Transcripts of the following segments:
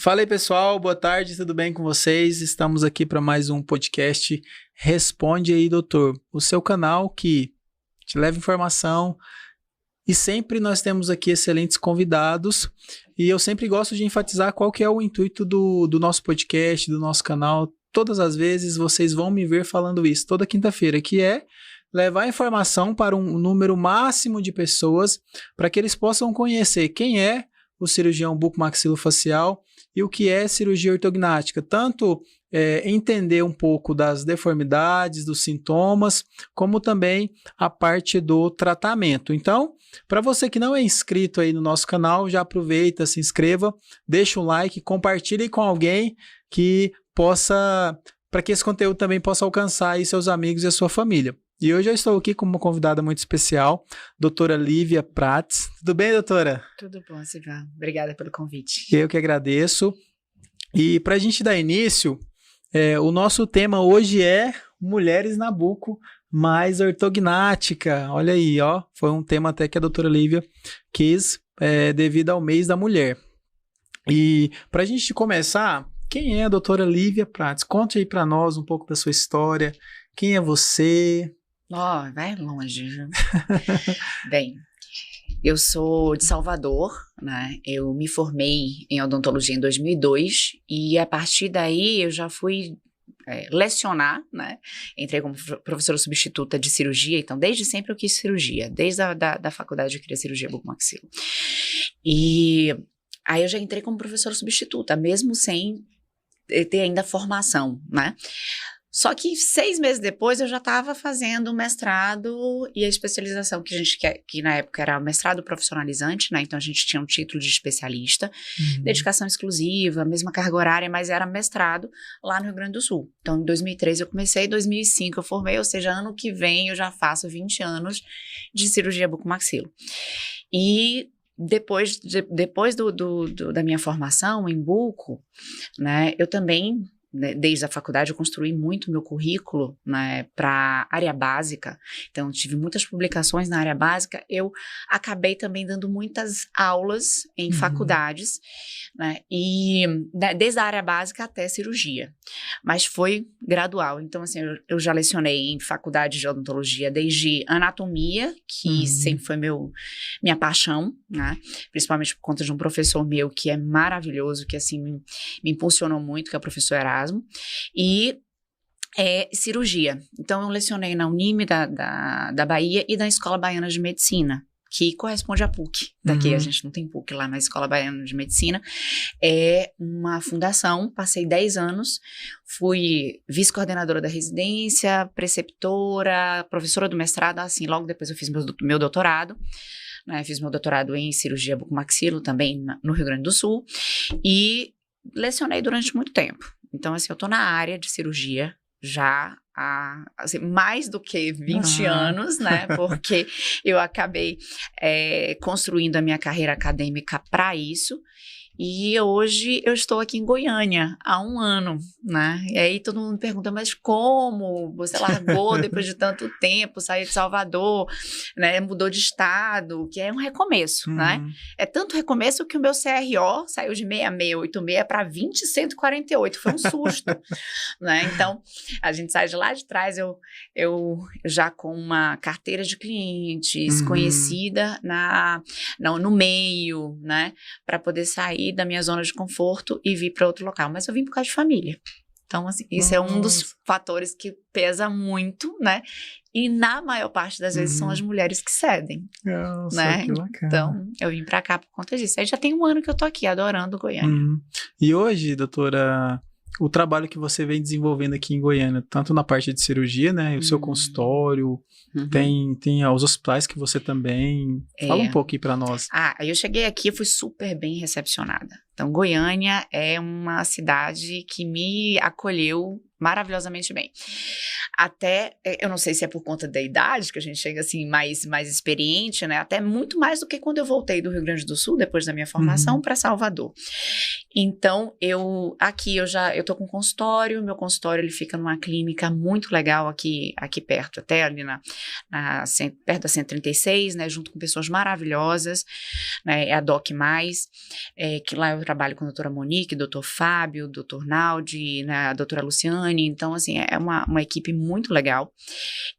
Fala aí, pessoal, boa tarde, tudo bem com vocês? Estamos aqui para mais um podcast Responde aí, doutor, o seu canal que te leva informação e sempre nós temos aqui excelentes convidados e eu sempre gosto de enfatizar qual que é o intuito do nosso podcast, do nosso canal. Todas as vezes vocês vão me ver falando isso, toda quinta-feira, que é levar informação para um número máximo de pessoas para que eles possam conhecer quem é o cirurgião bucomaxilofacial e o que é cirurgia ortognática, tanto entender um pouco das deformidades, dos sintomas, como também a parte do tratamento. Então, para você que não é inscrito aí no nosso canal, já aproveita, se inscreva, deixa um like, compartilhe com alguém que possa, para que esse conteúdo também possa alcançar aí seus amigos e a sua família. E hoje eu estou aqui com uma convidada muito especial, doutora Lívia Prats. Tudo bem, doutora? Tudo bom, Silvia. Obrigada pelo convite. Eu que agradeço. E para a gente dar início, o nosso tema hoje é mulheres na buco mais ortognática. Olha aí, ó, foi um tema até que a doutora Lívia quis devido ao mês da mulher. E para a gente começar, quem é a doutora Lívia Prats? Conte aí para nós um pouco da sua história. Quem é você? Vai longe. Bem, eu sou de Salvador, né? Eu me formei em odontologia em 2002 e a partir daí eu já fui lecionar, né? Entrei como professora substituta de cirurgia, então desde sempre eu quis cirurgia, desde da faculdade eu queria cirurgia bucomaxilo. E aí eu já entrei como professora substituta, mesmo sem ter ainda formação, né? Só que 6 meses depois eu já estava fazendo o mestrado e a especialização que a gente quer, que na época era mestrado profissionalizante, né? Então a gente tinha um título de especialista, dedicação exclusiva, mesma carga horária, mas era mestrado lá no Rio Grande do Sul. Então em 2003 eu comecei, em 2005 eu formei, ou seja, ano que vem eu já faço 20 anos de cirurgia bucomaxilo. E depois da minha formação em buco, né? Eu também, desde a faculdade, eu construí muito meu currículo, né, para área básica. Então, tive muitas publicações na área básica. Eu acabei também dando muitas aulas em faculdades, né, e desde a área básica até cirurgia. Mas foi gradual. Então, assim, eu já lecionei em faculdade de odontologia desde anatomia, que sempre foi minha paixão, né, principalmente por conta de um professor meu que é maravilhoso, que, assim, me impulsionou muito, que é o professor Erasmo. E cirurgia. Então, eu lecionei na Unime da Bahia e na Escola Baiana de Medicina, que corresponde à PUC. Daqui a gente não tem PUC lá, mas Escola Baiana de Medicina é uma fundação. Passei 10 anos, fui vice-coordenadora da residência, preceptora, professora do mestrado. Assim, logo depois eu fiz meu doutorado. Né, fiz meu doutorado em cirurgia bucomaxilo também no Rio Grande do Sul e lecionei durante muito tempo. Então, assim, eu tô na área de cirurgia já há assim, mais do que 20 anos, né? Porque eu acabei construindo a minha carreira acadêmica para isso. E hoje eu estou aqui em Goiânia há 1 ano, né? E aí todo mundo pergunta, mas como você largou depois de tanto tempo, saiu de Salvador, né? Mudou de estado, que é um recomeço, né? É tanto recomeço que o meu CRO saiu de 6686 para 20148, foi um susto, né? Então, a gente sai de lá de trás, eu já com uma carteira de clientes conhecida no meio, né? Para poder sair da minha zona de conforto e vir para outro local, mas eu vim por causa de família. Então, assim, isso é um dos fatores que pesa muito, né? E na maior parte das vezes são as mulheres que cedem. Nossa, né? que bacana. Então, eu vim para cá por conta disso. Aí já tem 1 ano que eu tô aqui, adorando Goiânia. E hoje, doutora, o trabalho que você vem desenvolvendo aqui em Goiânia, tanto na parte de cirurgia, né? O seu consultório, tem os hospitais que você também... Fala um pouco aí para nós. Aí eu cheguei aqui, eu fui super bem recepcionada. Então, Goiânia é uma cidade que me acolheu maravilhosamente bem. Até, eu não sei se é por conta da idade, que a gente chega assim mais experiente, né? Até muito mais do que quando eu voltei do Rio Grande do Sul, depois da minha formação, para Salvador. Então, eu tô com um consultório, meu consultório ele fica numa clínica muito legal aqui perto, até ali perto da 136, né? Junto com pessoas maravilhosas, né? É a Doc Mais, que lá eu trabalho com a doutora Monique, doutor Fábio, doutor Naldi, né? A doutora Luciane. Então, assim, é uma equipe muito legal.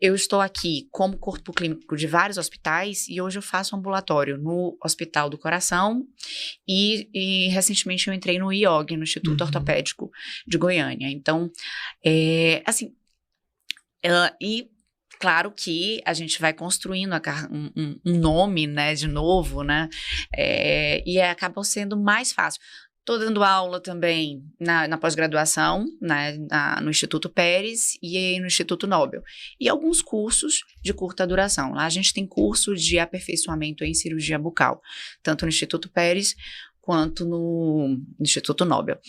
Eu estou aqui como corpo clínico de vários hospitais e hoje eu faço ambulatório no Hospital do Coração e recentemente eu entrei no IOG, no Instituto Ortopédico de Goiânia. Então, assim, e claro que a gente vai construindo um nome, né, de novo, né, e acaba sendo mais fácil. Estou dando aula também na pós-graduação, né, no Instituto Pérez e no Instituto Nobel. E alguns cursos de curta duração. Lá a gente tem curso de aperfeiçoamento em cirurgia bucal, tanto no Instituto Pérez quanto no Instituto Nobel.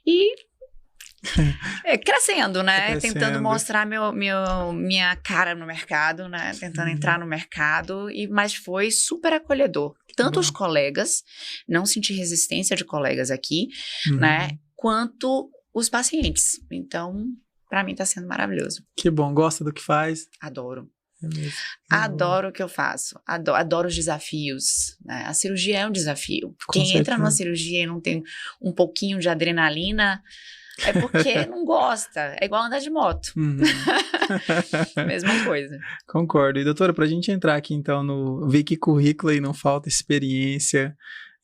E crescendo, né? Tentando mostrar minha cara no mercado, né? Tentando entrar no mercado, mas foi super acolhedor. Tanto os colegas, não senti resistência de colegas aqui, né? Quanto os pacientes. Então, para mim tá sendo maravilhoso. Que bom. Gosta do que faz? Adoro. Adoro o que eu faço, adoro os desafios, né? A cirurgia é um desafio. Quem entra numa cirurgia e não tem um pouquinho de adrenalina é porque não gosta. É igual andar de moto. Mesma coisa. Concordo. E doutora, pra gente entrar aqui então no Wiki Currículo e não falta experiência,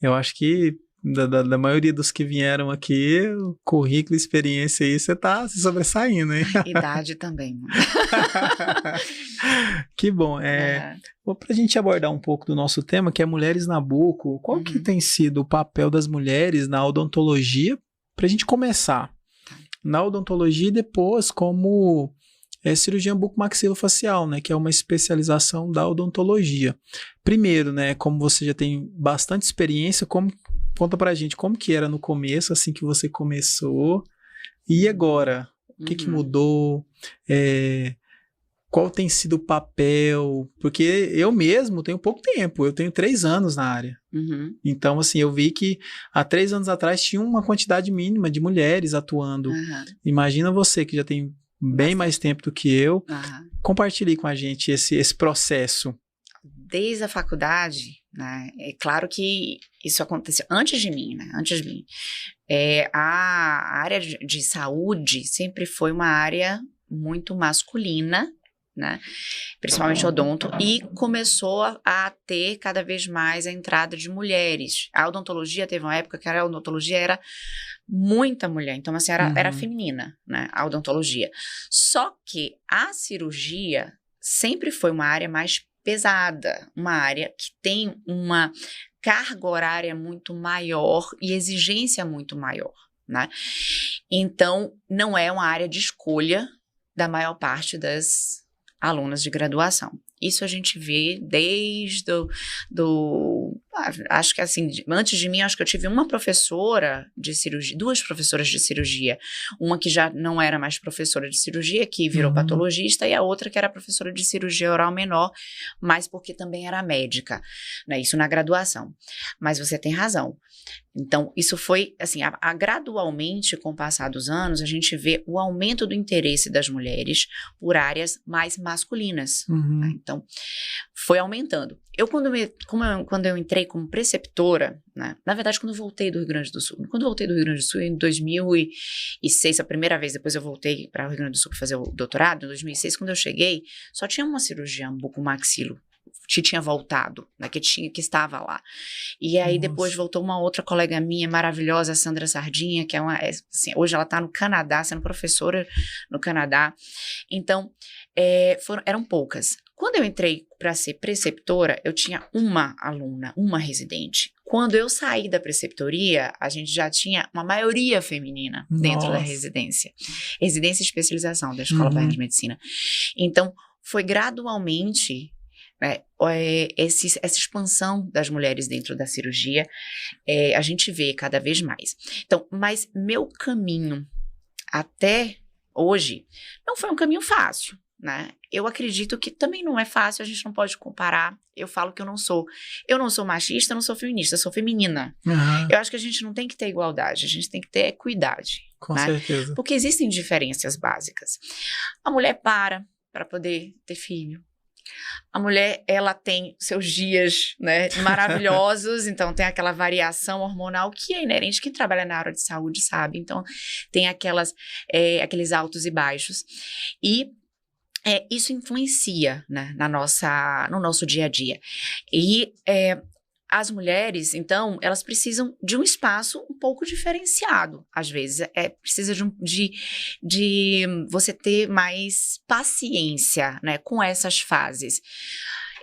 eu acho que da maioria dos que vieram aqui, o currículo e experiência aí, você tá se sobressaindo, hein? Idade também. Que bom. Pra gente abordar um pouco do nosso tema, que é Mulheres na Buco, qual que tem sido o papel das mulheres na odontologia, pra gente começar? Na odontologia e depois como cirurgia bucomaxilofacial, né, que é uma especialização da odontologia. Primeiro, né, como você já tem bastante experiência, conta pra gente como que era no começo, assim que você começou, e agora? O que mudou? Qual tem sido o papel? Porque eu mesmo tenho pouco tempo, eu tenho 3 anos na área. Então, assim, eu vi que há 3 anos atrás tinha uma quantidade mínima de mulheres atuando. Imagina você que já tem bem mais tempo do que eu. Compartilhe com a gente esse processo. Desde a faculdade, né, é claro que isso aconteceu antes de mim, né, antes de mim. A área de saúde sempre foi uma área muito masculina, né, principalmente odonto, e começou a ter cada vez mais a entrada de mulheres. A odontologia teve uma época que a odontologia era muita mulher, então assim, era feminina, né, a odontologia. Só que a cirurgia sempre foi uma área mais pesada, uma área que tem uma carga horária muito maior e exigência muito maior, né? Então, não é uma área de escolha da maior parte das alunas de graduação. Isso a gente vê desde acho que assim, antes de mim, acho que eu tive uma professora de cirurgia, 2 professoras de cirurgia, uma que já não era mais professora de cirurgia, que virou patologista, e a outra que era professora de cirurgia oral menor, mas porque também era médica, né? Isso na graduação. Mas você tem razão. Então, isso foi, assim, gradualmente, com o passar dos anos, a gente vê o aumento do interesse das mulheres por áreas mais masculinas. Né? Então, foi aumentando. Quando eu entrei como preceptora, né, na verdade, quando eu voltei do Rio Grande do Sul, em 2006, a primeira vez, depois eu voltei para o Rio Grande do Sul para fazer o doutorado, em 2006, quando eu cheguei, só tinha uma cirurgiã bucomaxilo que tinha voltado, né, que estava lá. E aí depois voltou uma outra colega minha maravilhosa, a Sandra Sardinha, que assim, hoje ela está no Canadá, sendo professora no Canadá. Então, eram poucas. Quando eu entrei para ser preceptora, eu tinha uma aluna, uma residente. Quando eu saí da preceptoria, a gente já tinha uma maioria feminina dentro da residência. Residência e especialização da Escola Paiana de Medicina. Então, foi gradualmente essa expansão das mulheres dentro da cirurgia, a gente vê cada vez mais. Então, mas meu caminho até hoje, não foi um caminho fácil, né? Eu acredito que também não é fácil, a gente não pode comparar. Eu falo que eu não sou machista, eu não sou feminista, eu sou feminina. Aham, Eu acho que a gente não tem que ter igualdade, a gente tem que ter equidade, com né? certeza. Porque existem diferenças básicas. A mulher para poder ter filho. A mulher, ela tem seus dias, né, maravilhosos, então tem aquela variação hormonal que é inerente. Quem trabalha na área de saúde sabe. Então, tem aqueles altos e baixos. E isso influencia, né, no nosso dia a dia. E as mulheres, então, elas precisam de um espaço um pouco diferenciado, às vezes. Precisa de você ter mais paciência, né, com essas fases.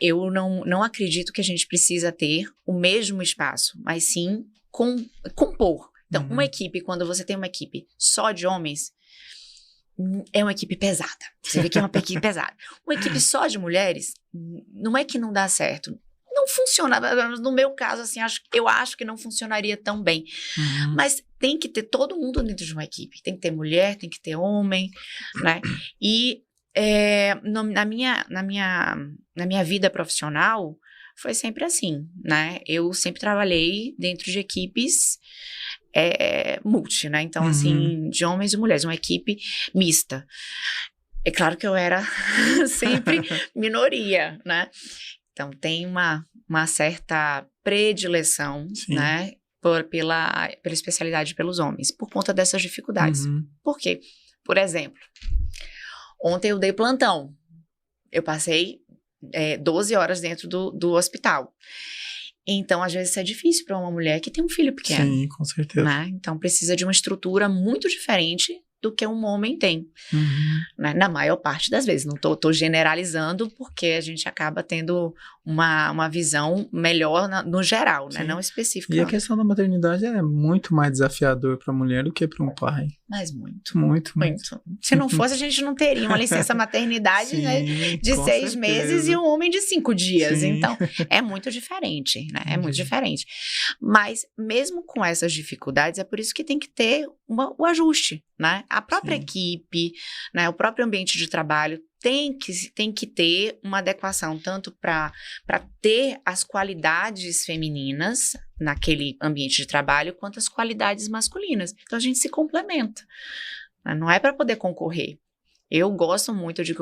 Eu não acredito que a gente precisa ter o mesmo espaço, mas sim compor. Então, uma equipe, quando você tem uma equipe só de homens, é uma equipe pesada. Você vê que é uma equipe pesada. Uma equipe só de mulheres, não é que não dá certo. Não funciona, no meu caso, assim, eu acho que não funcionaria tão bem. Mas tem que ter todo mundo dentro de uma equipe. Tem que ter mulher, tem que ter homem, né? E na minha vida profissional, foi sempre assim, né? Eu sempre trabalhei dentro de equipes multi, né? Então, assim, de homens e mulheres, uma equipe mista. É claro que eu era sempre minoria, né? Então, tem uma certa predileção, sim, né, pela especialidade pelos homens, por conta dessas dificuldades. Por quê? Por exemplo, ontem eu dei plantão. Eu passei 12 horas dentro do hospital. Então, às vezes, isso é difícil para uma mulher que tem um filho pequeno. Sim, com certeza. Né? Então, precisa de uma estrutura muito diferente do que um homem tem, né? Na maior parte das vezes. Não tô generalizando, porque a gente acaba tendo uma visão melhor no geral, né? Não específica. E a questão da maternidade é muito mais desafiador para a mulher do que para um pai. Mas muito. Muito. Se não fosse, a gente não teria uma licença maternidade, sim, né, de 6 meses e um homem de 5 dias. Sim. Então, é muito diferente, né? É muito diferente. Mas, mesmo com essas dificuldades, é por isso que tem que ter o ajuste, né? A própria equipe, né, o próprio ambiente de trabalho tem que ter uma adequação tanto para ter as qualidades femininas naquele ambiente de trabalho, quanto as qualidades masculinas. Então, a gente se complementa. Não é para poder concorrer. Eu gosto muito de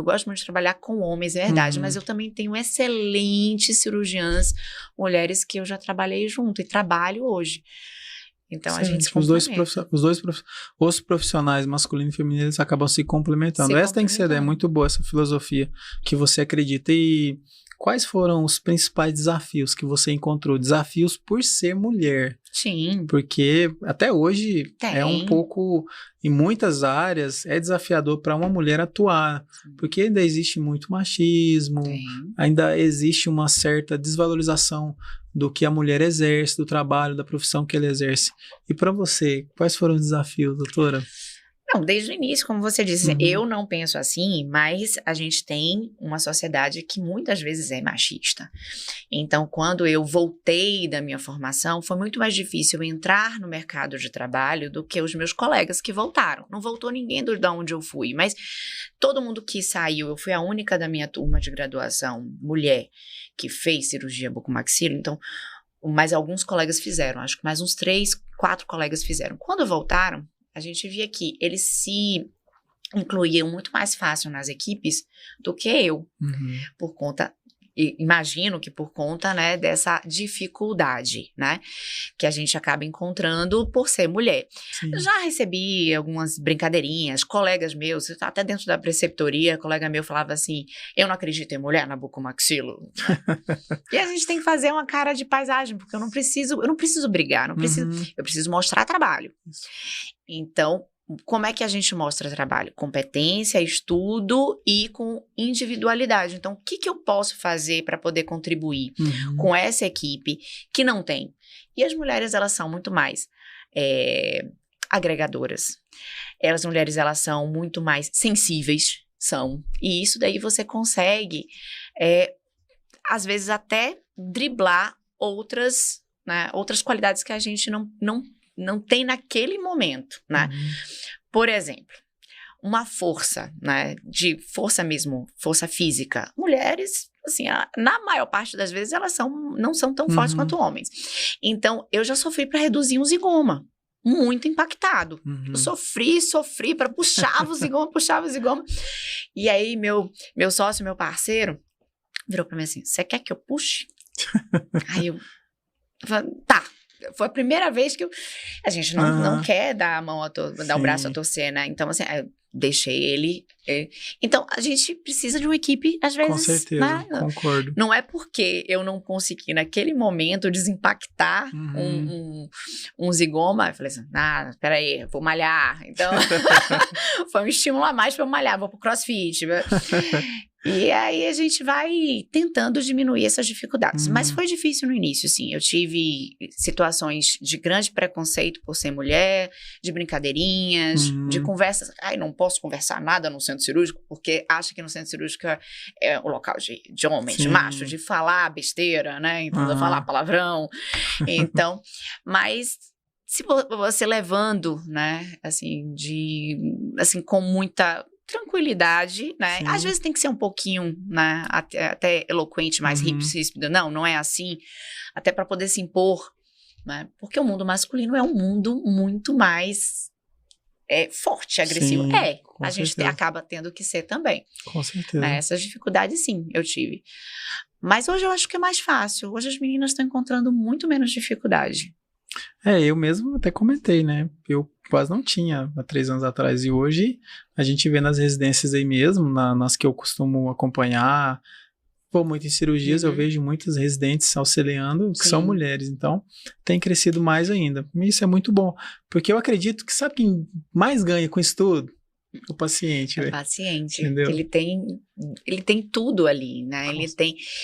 trabalhar com homens, é verdade, mas eu também tenho excelentes cirurgiãs, mulheres que eu já trabalhei junto e trabalho hoje. Então, a gente se complementa. Os profissionais masculino e feminino, eles acabam se complementando. Essa tem que ser, é muito boa essa filosofia que você acredita. E quais foram os principais desafios que você encontrou? Desafios por ser mulher. Sim. Porque até hoje é um pouco, em muitas áreas, é desafiador para uma mulher atuar. Sim. Porque ainda existe muito machismo, ainda existe uma certa desvalorização do que a mulher exerce, do trabalho, da profissão que ela exerce. E para você, quais foram os desafios, doutora? Não, desde o início, como você disse, eu não penso assim, mas a gente tem uma sociedade que muitas vezes é machista. Então, quando eu voltei da minha formação, foi muito mais difícil entrar no mercado de trabalho do que os meus colegas que voltaram. Não voltou ninguém de onde eu fui, mas todo mundo que saiu, eu fui a única da minha turma de graduação, mulher, que fez cirurgia bucomaxilo, então, mais alguns colegas fizeram, acho que mais uns 3, 4 colegas fizeram. Quando voltaram, a gente via que eles se incluíam muito mais fácil nas equipes do que eu, por conta, imagino que por conta, né, dessa dificuldade, né, que a gente acaba encontrando por ser mulher. Sim. Já recebi algumas brincadeirinhas, colegas meus, até dentro da preceptoria, colega meu falava assim, eu não acredito em mulher na bucomaxilo. E a gente tem que fazer uma cara de paisagem, porque eu não preciso brigar, eu preciso mostrar trabalho. Isso. Então, como é que a gente mostra trabalho? Competência, estudo e com individualidade. Então, o que eu posso fazer para poder contribuir com essa equipe que não tem? E as mulheres, elas são muito mais agregadoras. As mulheres, elas são muito mais sensíveis, e isso daí você consegue, às vezes, até driblar outras qualidades que a gente não tem naquele momento, né? Por exemplo, uma força, né? De força mesmo, força física. Mulheres, assim, na maior parte das vezes, elas não são tão fortes quanto homens. Então, eu já sofri para reduzir um zigoma. Muito impactado. Eu sofri para puxar o zigoma. E aí, meu sócio, meu parceiro, virou para mim assim, você quer que eu puxe? Aí eu falei, tá. Foi a primeira vez que a gente não quer dar a mão, dar o braço a torcer, né? Então, assim, eu deixei ele. Então, a gente precisa de uma equipe, às vezes. Com certeza, né? concordo. Não é porque eu não consegui, naquele momento, desimpactar um zigoma. Eu falei assim, peraí, vou malhar. Então, foi um estímulo a mais para eu malhar, vou pro CrossFit. E aí a gente vai tentando diminuir essas dificuldades. Mas foi difícil no início, sim. Eu tive situações de grande preconceito por ser mulher, de brincadeirinhas, de conversas. Ai, não posso conversar nada no centro cirúrgico, porque acha que no centro cirúrgico é o local de homem, de macho, de falar besteira, né? Então, de falar palavrão. Então, mas se você levando, né, assim, com muita tranquilidade, né? Sim. Às vezes tem que ser um pouquinho, né? Até eloquente, mais ríspido. Não é assim. Até para poder se impor, né? Porque o mundo masculino é um mundo muito mais forte, agressivo. Sim, a gente acaba tendo que ser também. Com certeza. Né? Essas dificuldades, sim, eu tive. Mas hoje eu acho que é mais fácil. Hoje as meninas estão encontrando muito menos dificuldade. Eu mesmo até comentei, né? Eu quase não tinha há 3 anos atrás. E hoje a gente vê nas residências aí mesmo, nas que eu costumo acompanhar, vou muito em cirurgias, eu vejo muitas residentes auxiliando que são mulheres. Então, tem crescido mais ainda. E isso é muito bom. Porque eu acredito que sabe quem mais ganha com isso tudo? O paciente. O paciente. Entendeu? Ele tem tudo ali, né?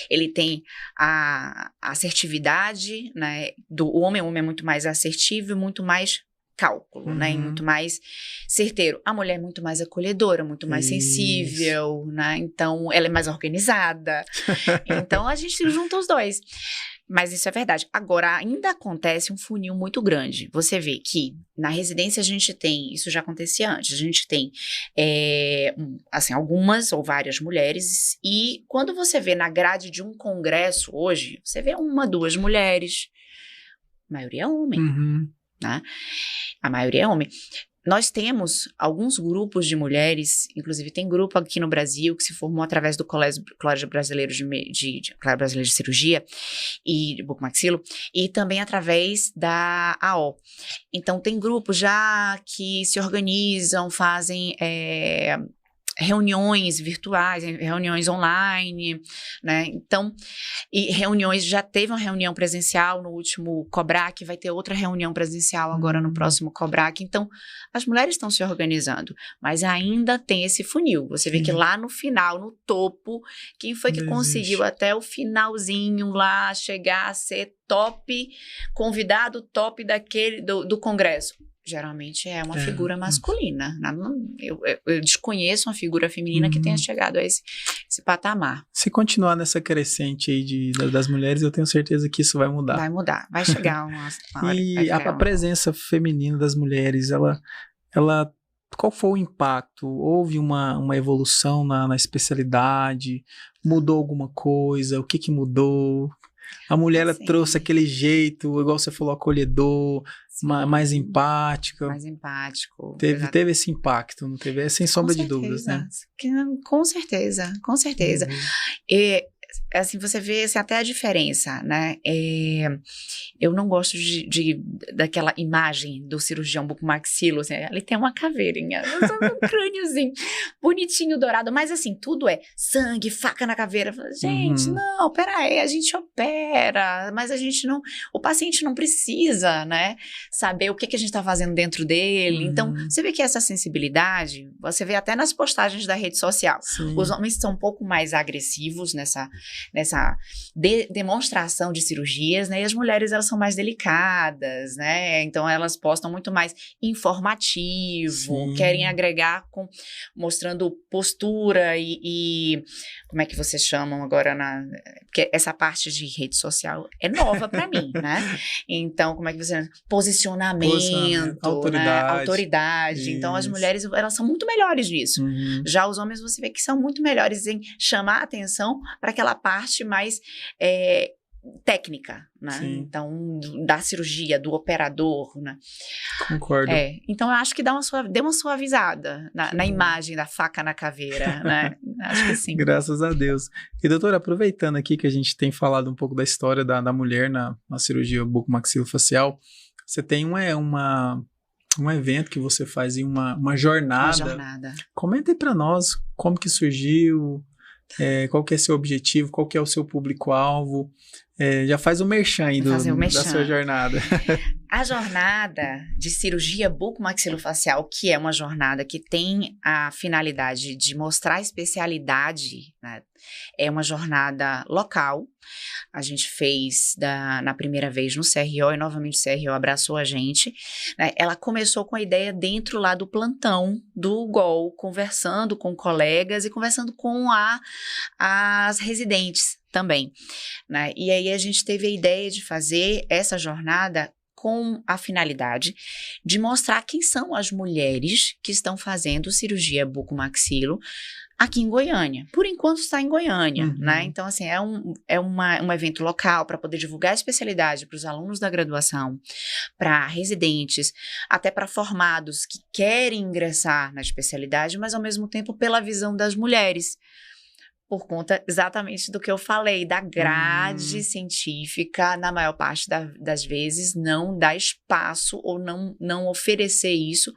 Ele tem a assertividade, né? O homem é muito mais assertivo e muito mais cálculo, né? E muito mais certeiro. A mulher é muito mais acolhedora, muito mais sensível, né? Então, ela é mais organizada. Então, a gente junta os dois. Mas isso é verdade. Agora, ainda acontece um funil muito grande. Você vê que na residência a gente tem, isso já acontecia antes, a gente tem, assim, algumas ou várias mulheres, e quando você vê na grade de um congresso hoje, você vê 1, 2 mulheres, a maioria é homem, né? A maioria é homem. Nós temos alguns grupos de mulheres, inclusive tem grupo aqui no Brasil que se formou através do Colégio Brasileiro de Cirurgia e de bucomaxilo, e também através da AO. Então tem grupos já que se organizam, fazem reuniões virtuais, reuniões online, né? Então, e reuniões, já teve uma reunião presencial no último COBRAC, vai ter outra reunião presencial agora no próximo COBRAC. Então, as mulheres estão se organizando, mas ainda tem esse funil. Você vê que lá no final, no topo, quem foi que conseguiu até o finalzinho lá chegar a ser top, convidado top do congresso? Geralmente é uma figura masculina. Eu desconheço uma figura feminina que tenha chegado a esse patamar. Se continuar nessa crescente aí das mulheres, eu tenho certeza que isso vai mudar. Vai mudar, vai chegar uma hora. E a presença feminina das mulheres, ela qual foi o impacto? Houve uma evolução na especialidade? Mudou alguma coisa? O que mudou? A mulher ela trouxe aquele jeito, igual você falou, acolhedor, mais empática. Mais empático. Teve esse impacto, não teve? Sem sombra de dúvidas, né? Com certeza, com certeza. E, assim, você vê assim, até a diferença, né? Eu não gosto daquela imagem do cirurgião bucomaxilo, assim, ele tem uma caveirinha, um crâniozinho, bonitinho, dourado, mas assim, tudo é sangue, faca na caveira. Gente, não, peraí, a gente opera, mas o paciente não precisa, né, saber o que a gente tá fazendo dentro dele. Então, você vê que essa sensibilidade, você vê até nas postagens da rede social. Os homens são um pouco mais agressivos nessa nessa demonstração de cirurgias, né? E as mulheres, elas são mais delicadas, né? Então, elas postam muito mais informativo, Sim. querem agregar mostrando postura e como é que vocês chamam agora porque essa parte de rede social é nova para mim, né? Então, como é que você... Posicionamento, autoridade. né? Autoridade. Então, as mulheres, elas são muito melhores nisso. Já os homens, você vê que são muito melhores em chamar a atenção para aquela parte mais técnica, né? Sim. Então, da cirurgia, do operador, né? Concordo. Então, eu acho que deu uma suavizada na imagem da faca na caveira, né? Acho que sim. Graças a Deus. E, doutora, aproveitando aqui que a gente tem falado um pouco da história da mulher na cirurgia bucomaxilofacial, você tem um evento que você faz em uma jornada. Uma jornada. Comenta aí para nós como que surgiu, qual que é seu objetivo, qual que é o seu público-alvo. Já faz o merchan aí da sua jornada. A jornada de cirurgia bucomaxilofacial, que é uma jornada que tem a finalidade de mostrar a especialidade, né? É uma jornada local. A gente fez na primeira vez no CRO e novamente o CRO abraçou a gente, né? Ela começou com a ideia dentro lá do plantão do GOL, conversando com colegas e conversando com as residentes também, né? E aí a gente teve a ideia de fazer essa jornada com a finalidade de mostrar quem são as mulheres que estão fazendo cirurgia bucomaxilo aqui em Goiânia. Por enquanto está em Goiânia, né? Então, assim, é um evento local para poder divulgar a especialidade para os alunos da graduação, para residentes, até para formados que querem ingressar na especialidade, mas ao mesmo tempo pela visão das mulheres. Por conta exatamente do que eu falei, da grade científica, na maior parte das vezes, não dá espaço ou não oferecer isso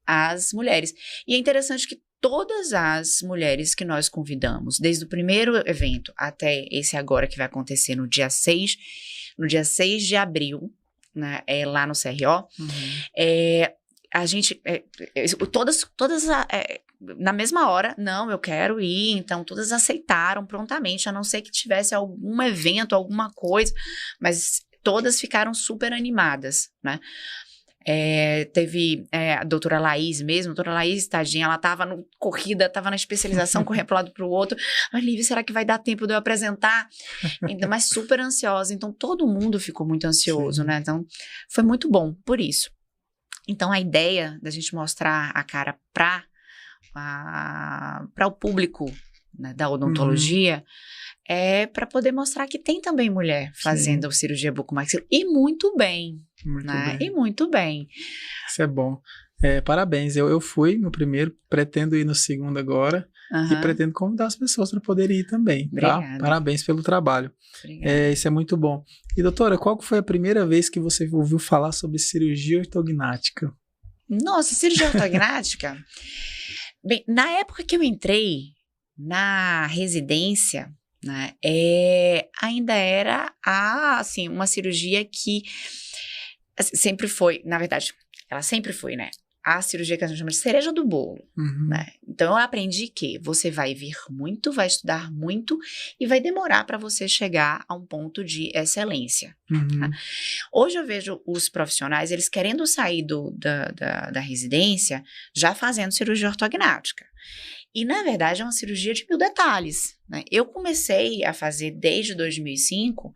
às mulheres. E é interessante que todas as mulheres que nós convidamos, desde o primeiro evento até esse agora que vai acontecer no dia 6 de abril, né, lá no CRO, a gente, todas na mesma hora, não, eu quero ir, então todas aceitaram prontamente, a não ser que tivesse algum evento, alguma coisa, mas todas ficaram super animadas, né? Teve a doutora Laís mesmo, a doutora Laís, tadinha, ela tava no corrida, tava na especialização, correndo pro lado pro outro, mas Lívia, será que vai dar tempo de eu apresentar? Mas super ansiosa, então todo mundo ficou muito ansioso, né? Então foi muito bom, por isso. Então a ideia da gente mostrar a cara para o público, né, da odontologia é para poder mostrar que tem também mulher fazendo cirurgia bucomaxilo e muito bem, né? E muito bem. Isso é bom. Parabéns, eu fui no primeiro, pretendo ir no segundo agora e pretendo convidar as pessoas para poderem ir também, tá? Parabéns pelo trabalho. Isso é muito bom. E doutora, qual foi a primeira vez que você ouviu falar sobre cirurgia ortognática? Nossa, cirurgia ortognática? Bem, na época que eu entrei na residência, né, ainda era assim, uma cirurgia que sempre foi, na verdade, ela sempre foi, né? A cirurgia que a gente chama de cereja do bolo, né? Então, eu aprendi que você vai vir muito, vai estudar muito e vai demorar para você chegar a um ponto de excelência. Tá? Hoje eu vejo os profissionais, eles querendo sair da residência, já fazendo cirurgia ortognática. E, na verdade, é uma cirurgia de 1000 detalhes, né? Eu comecei a fazer desde 2005,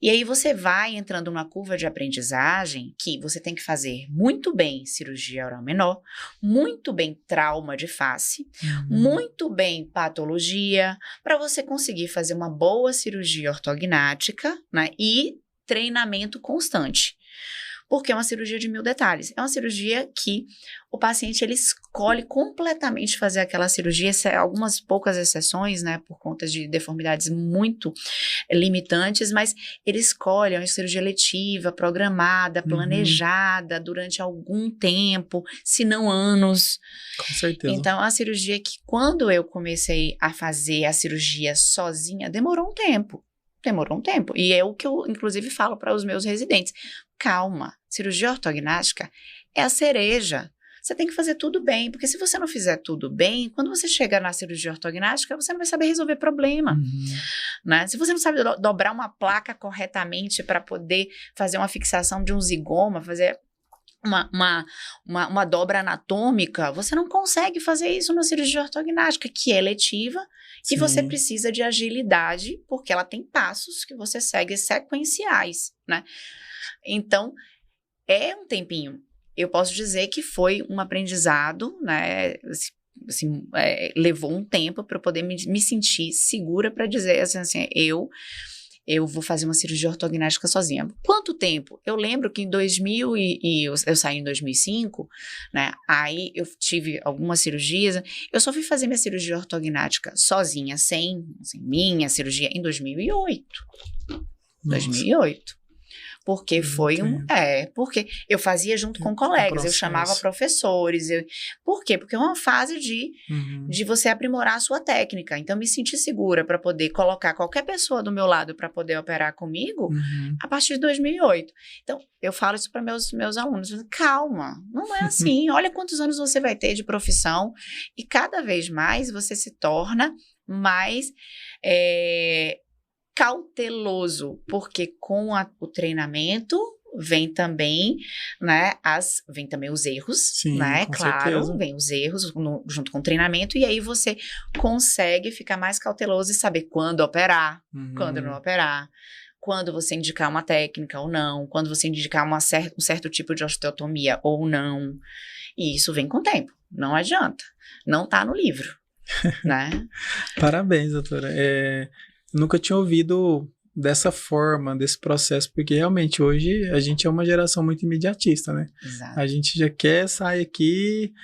e aí você vai entrando numa curva de aprendizagem que você tem que fazer muito bem cirurgia oral menor, muito bem trauma de face, muito bem patologia, para você conseguir fazer uma boa cirurgia ortognática, né? E treinamento constante. Porque é uma cirurgia de 1000 detalhes. É uma cirurgia que o paciente, ele escolhe completamente fazer aquela cirurgia, algumas poucas exceções, né, por conta de deformidades muito limitantes, mas ele escolhe, é uma cirurgia letiva, programada, planejada durante algum tempo, se não anos. Com certeza. Então, é uma cirurgia que, quando eu comecei a fazer a cirurgia sozinha, demorou um tempo. E é o que eu, inclusive, falo para os meus residentes. Calma, cirurgia ortognática é a cereja. você tem que fazer tudo bem, porque se você não fizer tudo bem, quando você chega na cirurgia ortognática, você não vai saber resolver problema, né? Se você não sabe dobrar uma placa corretamente para poder fazer uma fixação de um zigoma, fazer uma dobra anatômica, você não consegue fazer isso na cirurgia ortognática, que é letiva, e você precisa de agilidade, porque ela tem passos que você segue sequenciais, né? Então, é um tempinho. Eu posso dizer que foi um aprendizado, né? Assim, levou um tempo para eu poder me sentir segura para dizer assim, eu vou fazer uma cirurgia ortognática sozinha. Quanto tempo? Eu lembro que em 2000 eu saí em 2005, né? Aí eu tive algumas cirurgias. Eu só fui fazer minha cirurgia ortognática sozinha, sem minha cirurgia, em 2008. Nossa. 2008. Porque foi porque eu fazia junto com colegas, eu chamava professores. Por quê? Porque é uma fase de você aprimorar a sua técnica. Então, me senti segura para poder colocar qualquer pessoa do meu lado para poder operar comigo a partir de 2008. Então, eu falo isso para meus alunos. Calma, não é assim. Olha quantos anos você vai ter de profissão e cada vez mais você se torna mais... cauteloso, porque com o treinamento vem também, né, vem também os erros, sim, né, claro, certeza. vem os erros junto com o treinamento, e aí você consegue ficar mais cauteloso e saber quando operar, quando não operar, quando você indicar uma técnica ou não, quando você indicar um certo tipo de osteotomia ou não, e isso vem com o tempo, não adianta, não tá no livro, né? Parabéns, doutora. Nunca tinha ouvido dessa forma, desse processo, porque realmente hoje a gente é uma geração muito imediatista, né? Exato. A gente já quer sair aqui,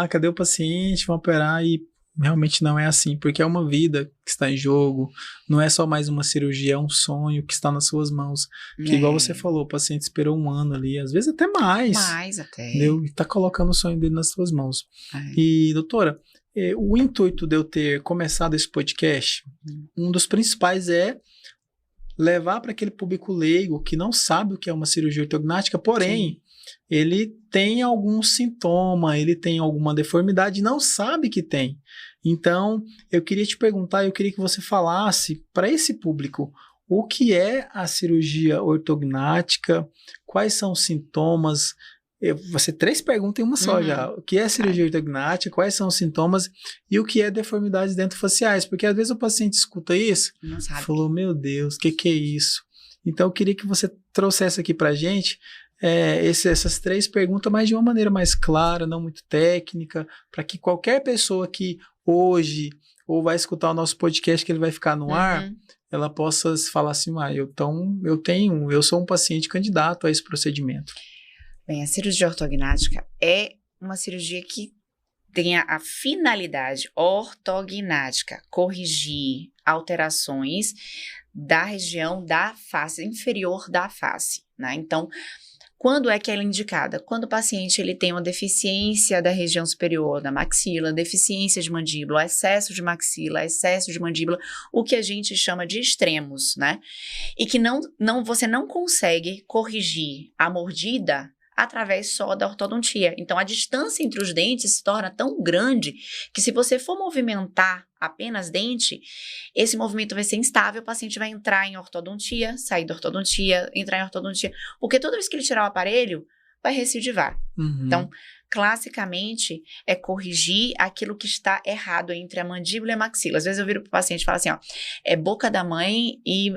cadê o paciente, vamos operar, e realmente não é assim, porque é uma vida que está em jogo, não é só mais uma cirurgia, é um sonho que está nas suas mãos, que igual você falou, o paciente esperou 1 ano ali, às vezes até mais. Mais até. Entendeu? E tá colocando o sonho dele nas suas mãos. E, doutora, o intuito de eu ter começado esse podcast, um dos principais é levar para aquele público leigo que não sabe o que é uma cirurgia ortognática, porém, ele tem algum sintoma, ele tem alguma deformidade, não sabe que tem. Então, eu queria te perguntar, eu queria que você falasse para esse público o que é a cirurgia ortognática, quais são os sintomas. Você 3 perguntas em uma só já. O que é cirurgia ortognática, quais são os sintomas e o que é deformidades dentofaciais? Porque às vezes o paciente escuta isso e falou, meu Deus, o que é isso? Então eu queria que você trouxesse aqui pra gente essas 3 perguntas, mas de uma maneira mais clara, não muito técnica, para que qualquer pessoa que hoje ou vai escutar o nosso podcast que ele vai ficar no ar, ela possa falar assim, eu sou um paciente candidato a esse procedimento. Bem, a cirurgia ortognática é uma cirurgia que tem a finalidade ortognática, corrigir alterações da região da face, inferior da face, né? Então, quando é que ela é indicada? Quando o paciente ele tem uma deficiência da região superior da maxila, deficiência de mandíbula, excesso de maxila, excesso de mandíbula, o que a gente chama de extremos, né? E que você não consegue corrigir a mordida através só da ortodontia. Então, a distância entre os dentes se torna tão grande que se você for movimentar apenas dente, esse movimento vai ser instável, o paciente vai entrar em ortodontia, sair da ortodontia, entrar em ortodontia, porque toda vez que ele tirar o aparelho, vai recidivar. Então, classicamente, é corrigir aquilo que está errado entre a mandíbula e a maxila. Às vezes eu viro para o paciente e falo assim, é boca da mãe e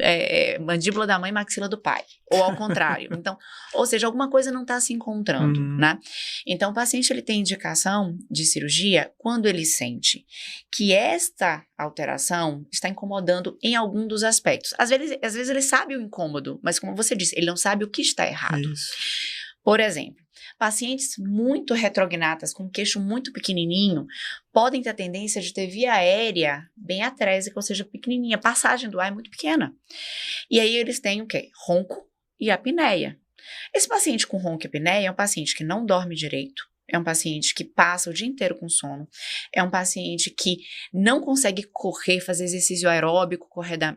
mandíbula da mãe e maxila do pai. Ou ao contrário. Então, ou seja, alguma coisa não está se encontrando, né? Então, o paciente ele tem indicação de cirurgia quando ele sente que esta alteração está incomodando em algum dos aspectos. Às vezes ele sabe o incômodo, mas como você disse, ele não sabe o que está errado. Isso. Por exemplo, pacientes muito retrognatas, com queixo muito pequenininho, podem ter a tendência de ter via aérea bem atrésica, ou seja, pequenininha, passagem do ar é muito pequena. E aí eles têm o quê? Ronco e apneia. Esse paciente com ronco e apneia é um paciente que não dorme direito, é um paciente que passa o dia inteiro com sono, é um paciente que não consegue correr, fazer exercício aeróbico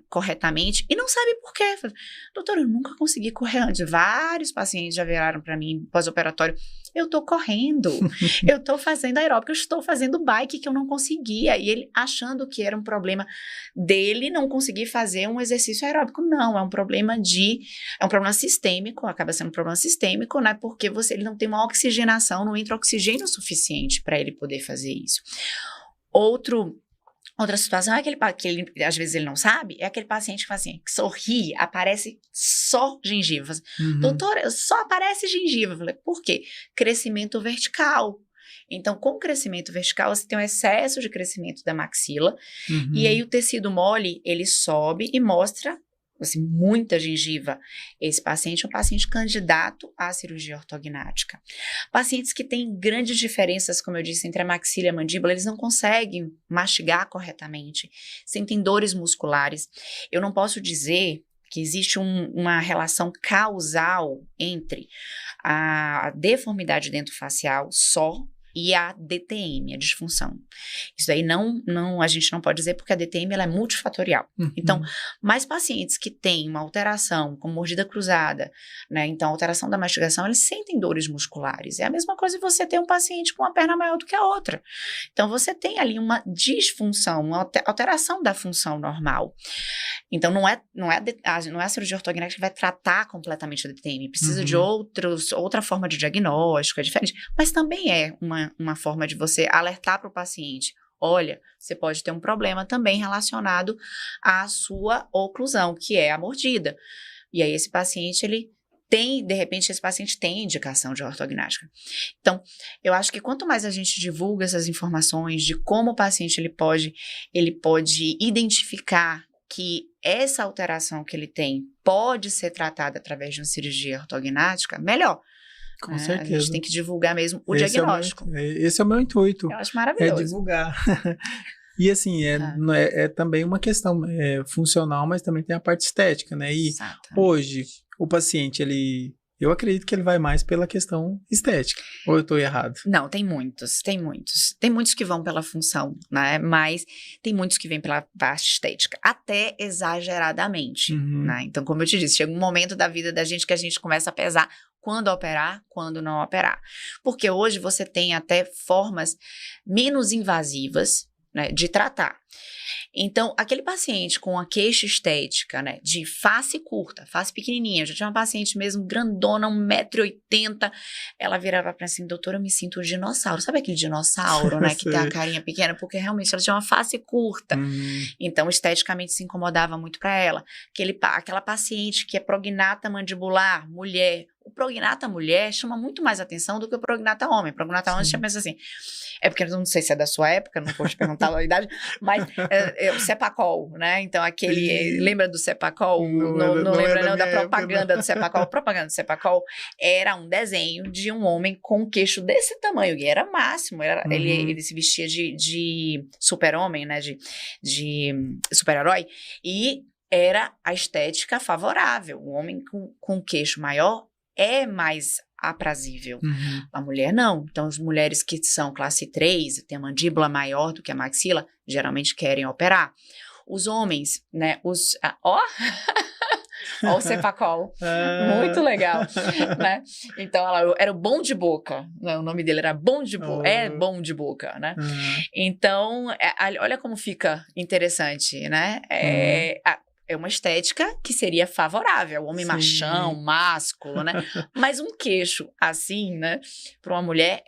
corretamente e não sabe por quê. Doutora, eu nunca consegui correr antes. Vários pacientes já viraram para mim pós-operatório. eu tô correndo, eu tô fazendo aeróbica, eu estou fazendo bike que eu não conseguia. E ele achando que era um problema dele não conseguir fazer um exercício aeróbico. Não, é um problema sistêmico, acaba sendo um problema sistêmico, né? Porque ele não tem uma oxigenação, não entra oxigênio suficiente para ele poder fazer isso. Outra situação é que ele, às vezes ele não sabe, é aquele paciente que fala assim, que sorri, aparece só gengiva. Doutora, só aparece gengiva. Eu falei, por quê? Crescimento vertical. Então, com o crescimento vertical, você tem um excesso de crescimento da maxila, e aí o tecido mole, ele sobe e mostra assim, muita gengiva. Esse paciente é um paciente candidato à cirurgia ortognática. Pacientes que têm grandes diferenças, como eu disse, entre a maxila e a mandíbula, eles não conseguem mastigar corretamente, sentem dores musculares. Eu não posso dizer que existe uma relação causal entre a deformidade dentofacial só e a DTM, a disfunção. Isso daí a gente não pode dizer porque a DTM ela é multifatorial. Então, mais pacientes que têm uma alteração, como mordida cruzada, né? Então, alteração da mastigação, eles sentem dores musculares. É a mesma coisa você ter um paciente com uma perna maior do que a outra. Então, você tem ali uma disfunção, uma alteração da função normal. Então, não é a cirurgia ortognática que vai tratar completamente a DTM. Precisa de outra forma de diagnóstico, é diferente. Mas também é uma forma de você alertar para o paciente. Olha, você pode ter um problema também relacionado à sua oclusão, que é a mordida. E aí esse paciente, de repente, esse paciente tem indicação de ortognática. Então, eu acho que quanto mais a gente divulga essas informações de como o paciente ele pode identificar que essa alteração que ele tem pode ser tratada através de uma cirurgia ortognática, melhor. Com certeza. A gente tem que divulgar mesmo o diagnóstico. Esse é o meu intuito. Eu acho maravilhoso. É divulgar. E assim, é também uma questão funcional, mas também tem a parte estética, né? E hoje, o paciente, eu acredito que ele vai mais pela questão estética. Ou eu estou errado? Não, tem muitos. Tem muitos que vão pela função, né? Mas tem muitos que vêm pela parte estética. Até exageradamente, né? Então, como eu te disse, chega um momento da vida da gente que a gente começa a pesar quando operar, quando não operar. Porque hoje você tem até formas menos invasivas, né, de tratar. Então, aquele paciente com a queixa estética, né, de face curta, face pequenininha, já tinha uma paciente mesmo grandona, 1,80 m, ela virava pra mim assim, doutora, eu me sinto um dinossauro. Sabe aquele dinossauro, né, que tem a carinha pequena? Porque realmente ela tinha uma face curta. Então, esteticamente se incomodava muito pra ela. Aquela paciente que é prognata mandibular, mulher. O prognata mulher chama muito mais atenção do que o prognata homem. O prognata homem, você pensa assim, é porque eu não sei se é da sua época, não vou te perguntar a idade, mas o Cepacol, né? Então, lembra do Cepacol? Não lembra não da propaganda do Cepacol? A propaganda do Cepacol era um desenho de um homem com um queixo desse tamanho, e era máximo, ele se vestia de super-homem, né? De super-herói, e era a estética favorável. O homem com queixo maior é mais aprazível. A mulher não. Então, as mulheres que são classe 3, têm a mandíbula maior do que a maxila, geralmente querem operar. Os homens, né, ó o Cepacol, muito legal, né? Então, era o bom de boca, né? O nome dele era bom de boca, é bom de boca, né? Então, olha como fica interessante, né? É uma estética que seria favorável, o homem machão, másculo, né? Mas um queixo assim, né, para uma mulher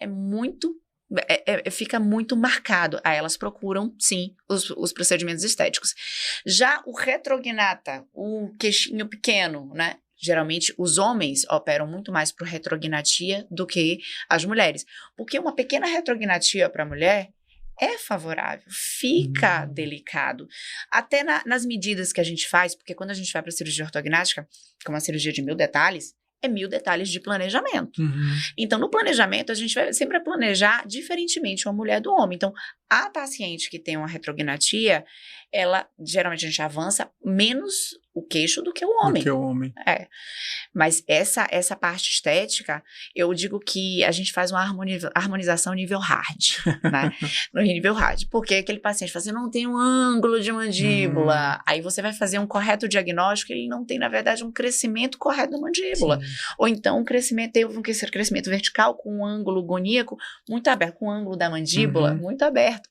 fica muito marcado. Aí elas procuram, sim, os procedimentos estéticos. Já o retrognata, o queixinho pequeno, né? Geralmente, os homens operam muito mais por retrognatia do que as mulheres. Porque uma pequena retrognatia para a mulher é favorável, fica delicado. Até nas medidas que a gente faz, porque quando a gente vai para a cirurgia ortognática, que é uma cirurgia de 1000 detalhes, é 1000 detalhes de planejamento. Então, no planejamento, a gente vai sempre planejar diferentemente uma mulher do homem. Então, a paciente que tem uma retrognatia, geralmente a gente avança menos o queixo do que o homem. Do que o homem. É. Mas essa parte estética, eu digo que a gente faz uma harmonização nível hard, né? No nível hard. Porque aquele paciente fala assim, não tem um ângulo de mandíbula. Aí você vai fazer um correto diagnóstico, ele não tem, na verdade, um crescimento correto da mandíbula. Sim. Ou então um crescimento, teve um crescimento vertical com um ângulo goníaco muito aberto, com o ângulo da mandíbula muito aberto.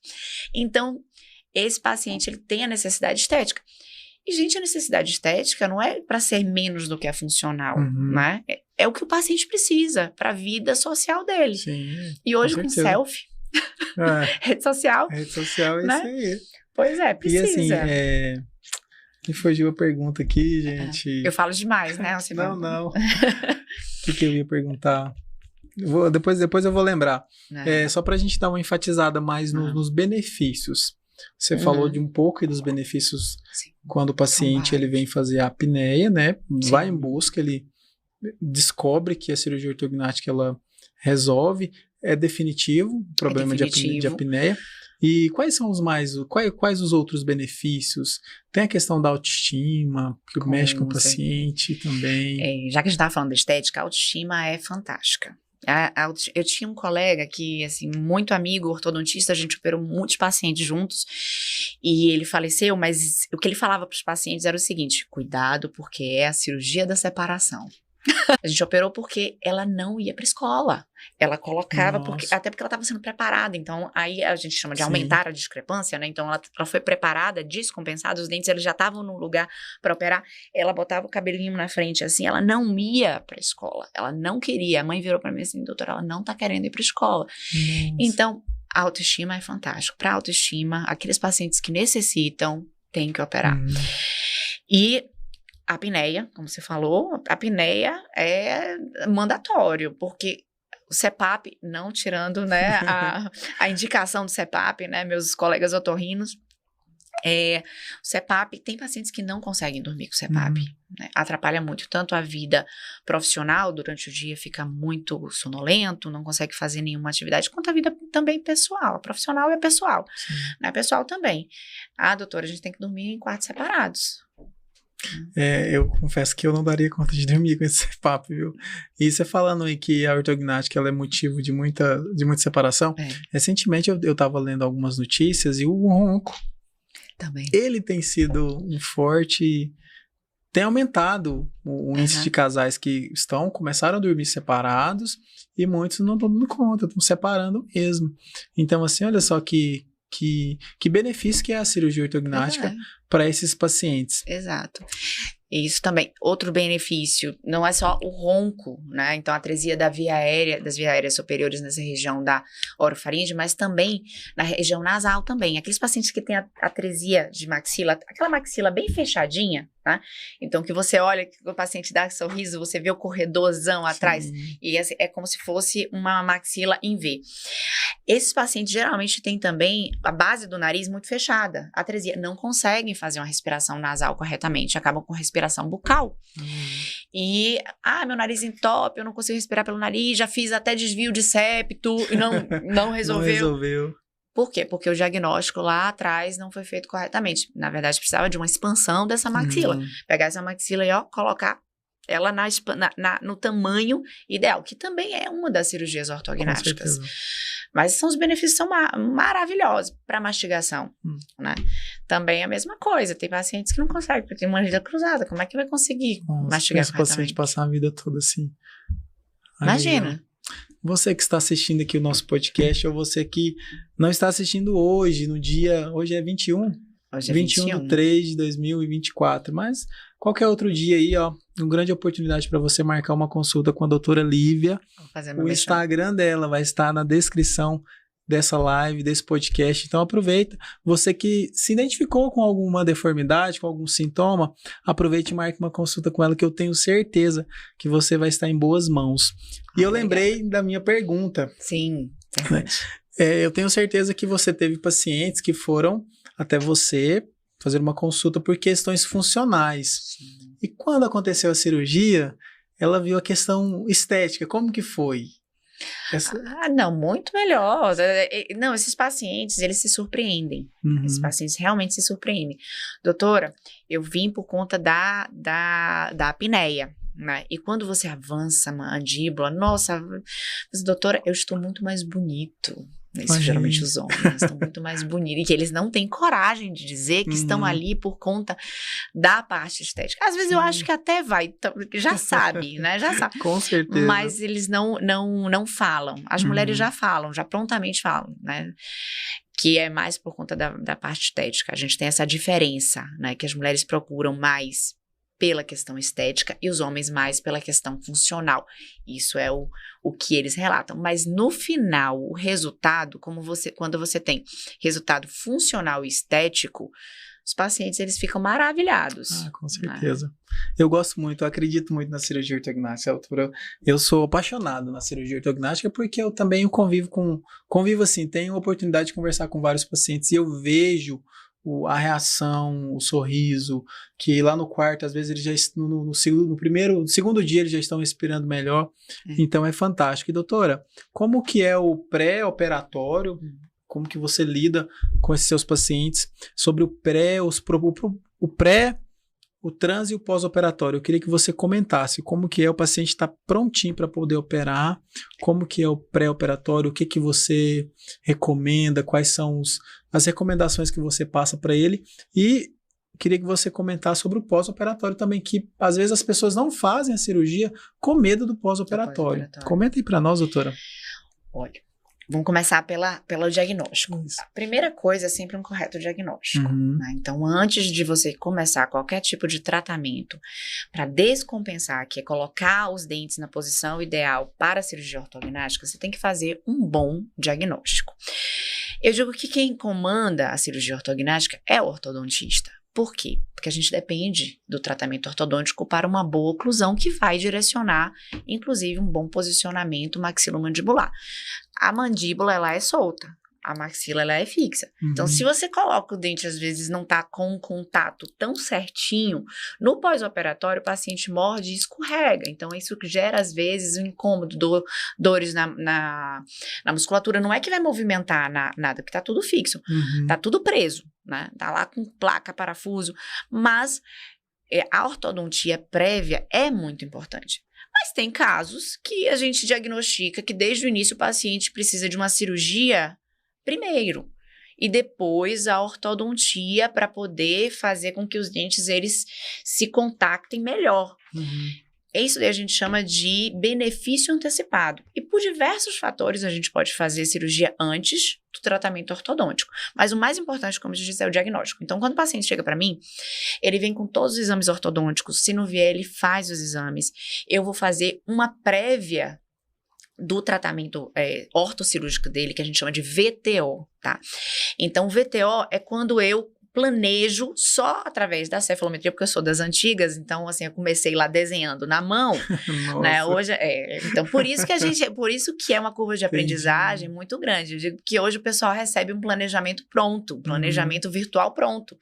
Então, esse paciente, ele tem a necessidade estética. E, gente, a necessidade estética não é para ser menos do que é funcional, né? É o que o paciente precisa para a vida social dele. Sim, e hoje com selfie, rede social. Rede social é, né? Isso aí. Pois é, precisa. E assim, me fugiu a pergunta aqui, gente. Eu falo demais, né? Não. O que eu ia perguntar? Depois eu vou lembrar. Só para a gente dar uma enfatizada mais nos benefícios. Você falou de um pouco dos benefícios. Sim. Quando o paciente ele vem fazer a apneia, né? Sim. Vai em busca, ele descobre que a cirurgia ortognática ela resolve, é definitivo o problema de apneia. E quais são quais os outros benefícios? Tem a questão da autoestima, que mexe com o paciente também. Já que a gente estava falando da estética, a autoestima é fantástica. Eu tinha um colega que, assim, muito amigo, ortodontista, a gente operou muitos pacientes juntos, e ele faleceu, mas o que ele falava para os pacientes era o seguinte, cuidado, porque é a cirurgia da separação. A gente operou porque ela não ia para escola. Ela colocava, até porque ela estava sendo preparada. Então, aí a gente chama de aumentar a discrepância, né? Então, ela foi preparada, descompensada, os dentes eles já estavam no lugar para operar. Ela botava o cabelinho na frente, assim, ela não ia para escola. Ela não queria. A mãe virou para mim assim, doutora, ela não tá querendo ir para escola. Então, a autoestima é fantástico. Para autoestima, aqueles pacientes que necessitam, tem que operar. E a apneia, como você falou, a apneia é mandatório, porque o CPAP, não tirando, né, a indicação do CPAP, né, meus colegas otorrinos, o CPAP, tem pacientes que não conseguem dormir com o CPAP, né, atrapalha muito, tanto a vida profissional, durante o dia fica muito sonolento, não consegue fazer nenhuma atividade, quanto a vida também pessoal, a profissional e a pessoal, né, pessoal também. Doutora, a gente tem que dormir em quartos separados. Eu confesso que eu não daria conta de dormir com esse papo, viu? E você falando aí que a ortognática ela é motivo de muita separação, recentemente eu tava lendo algumas notícias e o ronco também. Ele tem sido um forte, tem aumentado o índice de casais que começaram a dormir separados e muitos não estão dando conta, estão separando mesmo. Então assim, olha só que benefício que é a cirurgia ortognática para esses pacientes. Exato. Isso também, outro benefício, não é só o ronco, né? Então, a atresia das vias aéreas superiores nessa região da orofaringe, mas também na região nasal também. Aqueles pacientes que têm atresia de maxila, aquela maxila bem fechadinha, tá? Então, que você olha, que o paciente dá sorriso, você vê o corredorzão atrás, e é como se fosse uma maxila em V. Esses pacientes geralmente têm também a base do nariz muito fechada, atresia, não conseguem fazer uma respiração nasal corretamente, acabam com respiração bucal. E, meu nariz entope, eu não consigo respirar pelo nariz, já fiz até desvio de septo, e não resolveu. Não resolveu. Por quê? Porque o diagnóstico lá atrás não foi feito corretamente. Na verdade, precisava de uma expansão dessa maxila. Pegar essa maxila e, colocar ela no tamanho ideal, que também é uma das cirurgias ortognáticas. Mas os benefícios são maravilhosos para mastigação, né? Também é a mesma coisa. Tem pacientes que não conseguem, porque tem uma mandibular cruzada. Como é que vai conseguir mastigar corretamente? Esse paciente passar a vida toda assim. Imagina. Você que está assistindo aqui o nosso podcast, ou você que não está assistindo hoje, hoje é 21? Hoje é 21/3/2024, mas qualquer outro dia aí, uma grande oportunidade para você marcar uma consulta com a doutora Lívia. O Instagram dela vai estar na descrição dessa live, desse podcast, então aproveita. Você que se identificou com alguma deformidade, com algum sintoma, aproveite e marque uma consulta com ela, que eu tenho certeza que você vai estar em boas mãos. E eu lembrei da minha pergunta. Sim, eu tenho certeza que você teve pacientes que foram até você fazer uma consulta por questões funcionais. Sim. E quando aconteceu a cirurgia, ela viu a questão estética. Como que foi? Não, muito melhor. Não, esses pacientes, eles se surpreendem. Esses pacientes realmente se surpreendem. Doutora, eu vim por conta da apneia, né? E quando você avança a mandíbula, nossa, mas, doutora, eu estou muito mais bonito. Isso geralmente os homens estão muito mais bonitos. E que eles não têm coragem de dizer que estão ali por conta da parte estética. Às vezes eu acho que até vai, já sabe, né? Já sabe. Com certeza. Mas eles não falam. As mulheres já falam, já prontamente falam, né? Que é mais por conta da parte estética. A gente tem essa diferença, né? Que as mulheres procuram mais pela questão estética e os homens mais pela questão funcional. Isso é o que eles relatam. Mas no final, o resultado, quando você tem resultado funcional e estético, os pacientes eles ficam maravilhados. Com certeza. Né? Eu gosto muito, eu acredito muito na cirurgia ortognática, doutora. Eu sou apaixonado na cirurgia ortognática porque eu também convivo assim, tenho a oportunidade de conversar com vários pacientes e eu vejo a reação, o sorriso, que lá no quarto, às vezes eles já no segundo dia eles já estão respirando melhor, então é fantástico. E doutora, como que é o pré-operatório, como que você lida com esses seus pacientes, sobre o pré, o trans e o pós-operatório? Eu queria que você comentasse como que é o paciente estar prontinho para poder operar, como que é o pré-operatório, o que que você recomenda, quais são as recomendações que você passa para ele, e queria que você comentasse sobre o pós-operatório também, que às vezes as pessoas não fazem a cirurgia com medo do pós-operatório. Comenta aí para nós, doutora. Olha, vamos começar pelo diagnóstico. Isso. A primeira coisa é sempre um correto diagnóstico. Né? Então, antes de você começar qualquer tipo de tratamento para descompensar, que é colocar os dentes na posição ideal para a cirurgia ortognática, você tem que fazer um bom diagnóstico. Eu digo que quem comanda a cirurgia ortognática é o ortodontista. Por quê? Porque a gente depende do tratamento ortodôntico para uma boa oclusão que vai direcionar, inclusive, um bom posicionamento maxilomandibular. A mandíbula, ela é solta. A maxila, ela é fixa. Então, se você coloca o dente, às vezes, não tá com um contato tão certinho, no pós-operatório, o paciente morde e escorrega. Então, isso gera, às vezes, um incômodo, dores na musculatura. Não é que vai movimentar nada, porque tá tudo fixo. Tá tudo preso, né? Tá lá com placa, parafuso. Mas a ortodontia prévia é muito importante. Mas tem casos que a gente diagnostica que, desde o início, o paciente precisa de uma cirurgia primeiro, e depois a ortodontia para poder fazer com que os dentes eles se contactem melhor. Isso daí a gente chama de benefício antecipado. E por diversos fatores a gente pode fazer cirurgia antes do tratamento ortodôntico. Mas o mais importante, como eu disse, é o diagnóstico. Então, quando o paciente chega para mim, ele vem com todos os exames ortodônticos. Se não vier, ele faz os exames. Eu vou fazer uma prévia do tratamento ortocirúrgico dele, que a gente chama de VTO, tá? Então, VTO é quando eu planejo só através da cefalometria, porque eu sou das antigas, então, assim, eu comecei lá desenhando na mão, né? Hoje, então, por isso que é uma curva de aprendizagem muito grande. Eu digo que hoje o pessoal recebe um planejamento pronto, um planejamento virtual pronto.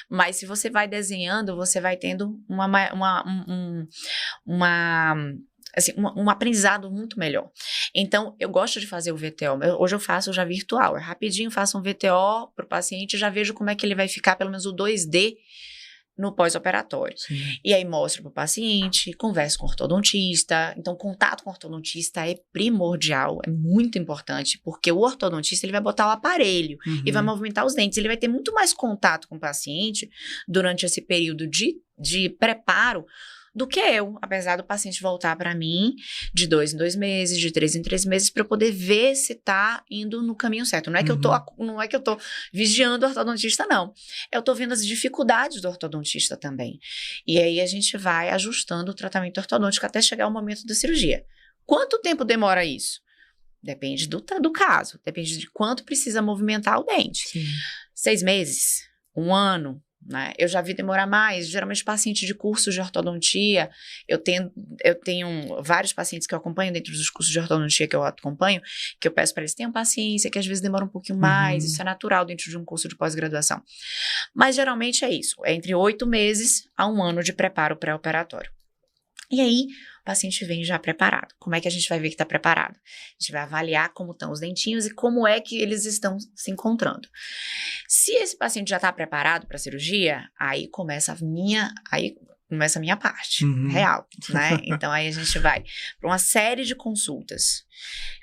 Mas se você vai desenhando, você vai tendo um aprendizado muito melhor. Então, eu gosto de fazer o VTO. Hoje eu faço já virtual. É rapidinho, faço um VTO para o paciente, já vejo como é que ele vai ficar, pelo menos o 2D, no pós-operatório. E aí mostro para o paciente, converso com o ortodontista. Então, contato com o ortodontista é primordial, é muito importante, porque o ortodontista ele vai botar o aparelho e vai movimentar os dentes. Ele vai ter muito mais contato com o paciente durante esse período de preparo do que eu, apesar do paciente voltar para mim de 2 em 2 meses, de 3 em 3 meses, para eu poder ver se tá indo no caminho certo. Não é que eu tô vigiando o ortodontista, não. Eu tô vendo as dificuldades do ortodontista também. E aí a gente vai ajustando o tratamento ortodôntico até chegar ao momento da cirurgia. Quanto tempo demora isso? Depende do caso, depende de quanto precisa movimentar o dente. 6 meses, 1 ano, né? Eu já vi demorar mais. Geralmente paciente de cursos de ortodontia, eu tenho vários pacientes que eu acompanho dentro dos cursos de ortodontia que eu acompanho, que eu peço para eles tenham paciência, que às vezes demora um pouquinho mais, isso é natural dentro de um curso de pós-graduação. Mas geralmente é isso, é entre 8 meses a 1 ano de preparo pré-operatório. E aí, o paciente vem já preparado. Como é que a gente vai ver que está preparado? A gente vai avaliar como estão os dentinhos e como é que eles estão se encontrando. Se esse paciente já está preparado para a cirurgia, aí começa a minha parte real, né? Então, aí a gente vai para uma série de consultas.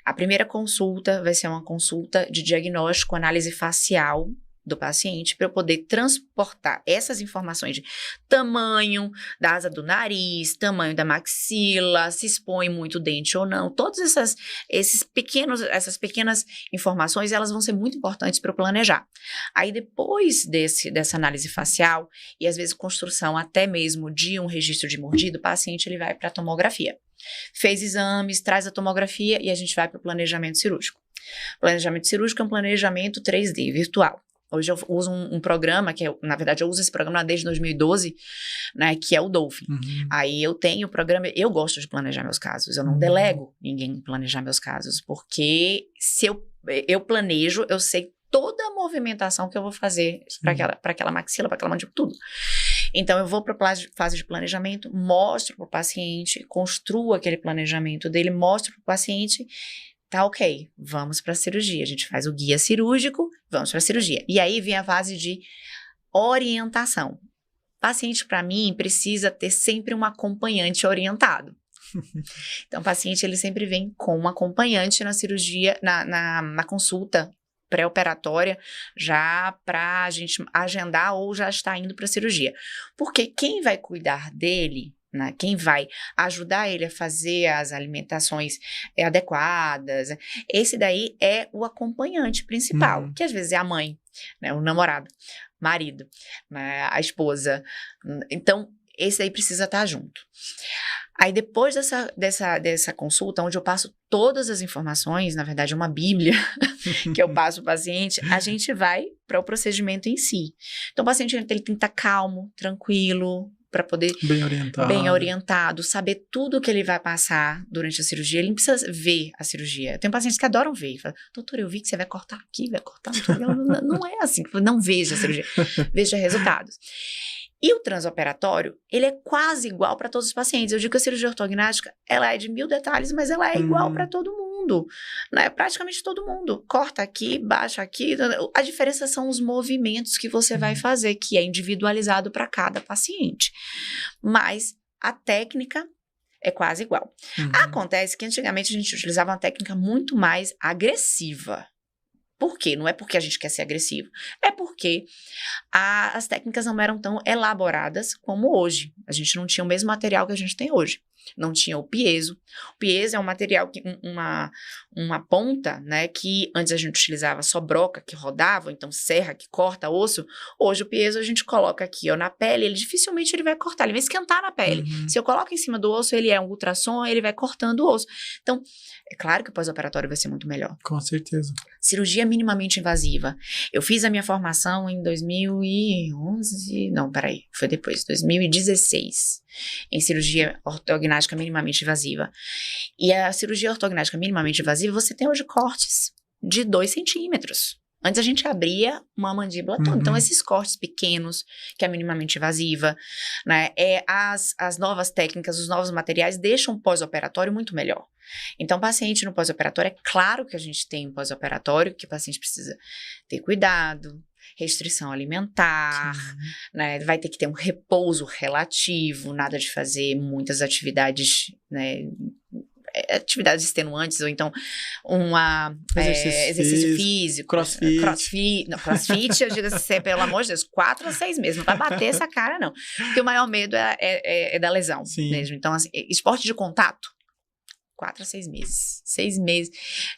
A primeira consulta vai ser uma consulta de diagnóstico, análise facial do paciente, para eu poder transportar essas informações de tamanho da asa do nariz, tamanho da maxila, se expõe muito o dente ou não. Todas essas pequenas informações, elas vão ser muito importantes para eu planejar. Aí, depois dessa análise facial, e às vezes construção até mesmo de um registro de mordida, o paciente ele vai para a tomografia. Fez exames, traz a tomografia e a gente vai para o planejamento cirúrgico. Planejamento cirúrgico é um planejamento 3D, virtual. Hoje eu uso um programa, na verdade eu uso esse programa desde 2012, né, que é o Dolphin. Aí eu tenho o programa, eu gosto de planejar meus casos, eu não delego ninguém planejar meus casos, porque se eu planejo, eu sei toda a movimentação que eu vou fazer para aquela maxila, para aquela mandíbula, tudo. Então, eu vou para a fase de planejamento, mostro para o paciente, construo aquele planejamento dele, mostro para o paciente, tá ok, vamos para a cirurgia. A gente faz o guia cirúrgico, vamos para a cirurgia. E aí vem a fase de orientação. O paciente, para mim, precisa ter sempre um acompanhante orientado. Então, o paciente, ele sempre vem com um acompanhante na cirurgia, na consulta pré-operatória, já para a gente agendar ou já está indo para a cirurgia. Porque quem vai cuidar dele, né, quem vai ajudar ele a fazer as alimentações adequadas, esse daí é o acompanhante principal, que às vezes é a mãe, né, o namorado, marido, né, a esposa. Então, esse daí precisa estar junto. Aí, depois dessa consulta, onde eu passo todas as informações, na verdade é uma bíblia que eu passo para o paciente, a gente vai para o procedimento em si. Então, o paciente ele tem que estar calmo, tranquilo, para poder... Bem orientado, saber tudo que ele vai passar durante a cirurgia. Ele não precisa ver a cirurgia. Tem pacientes que adoram ver. Falam, doutor, eu vi que você vai cortar aqui, vai cortar aqui. Não é assim. Não veja a cirurgia. Veja resultados. E o transoperatório, ele é quase igual para todos os pacientes. Eu digo que a cirurgia ortognática, ela é de 1000 detalhes, mas ela é igual para todo mundo, né? Praticamente todo mundo. Corta aqui, baixa aqui. A diferença são os movimentos que você vai fazer, que é individualizado para cada paciente. Mas a técnica é quase igual. Acontece que antigamente a gente utilizava uma técnica muito mais agressiva. Por quê? Não é porque a gente quer ser agressivo. É porque as técnicas não eram tão elaboradas como hoje. A gente não tinha o mesmo material que a gente tem hoje. Não tinha o piezo. O piezo é um material, uma ponta, né, que antes a gente utilizava só broca, que rodava, então serra, que corta osso. Hoje o piezo a gente coloca aqui, ó, na pele, ele dificilmente ele vai cortar, ele vai esquentar na pele. Se eu coloco em cima do osso, ele é um ultrassom, ele vai cortando o osso. Então, é claro que o pós-operatório vai ser muito melhor. Com certeza. Cirurgia minimamente invasiva. Eu fiz a minha formação em 2011, não, peraí, foi depois, 2016, em cirurgia ortognática minimamente invasiva. E a cirurgia ortognática minimamente invasiva, você tem hoje cortes de 2 centímetros. Antes a gente abria uma mandíbula toda. Então, esses cortes pequenos, que é minimamente invasiva, né, as novas técnicas, os novos materiais deixam o pós-operatório muito melhor. Então, paciente no pós-operatório, é claro que a gente tem um pós-operatório, que o paciente precisa ter cuidado, restrição alimentar, né, vai ter que ter um repouso relativo, nada de fazer muitas atividades, né, atividades extenuantes, ou então exercício físico, crossfit, eu digo assim, pelo amor de Deus, 4 a 6 meses, não vai bater essa cara não, porque o maior medo é da lesão mesmo. Então, assim, esporte de contato, 4 a 6 meses. 6 meses.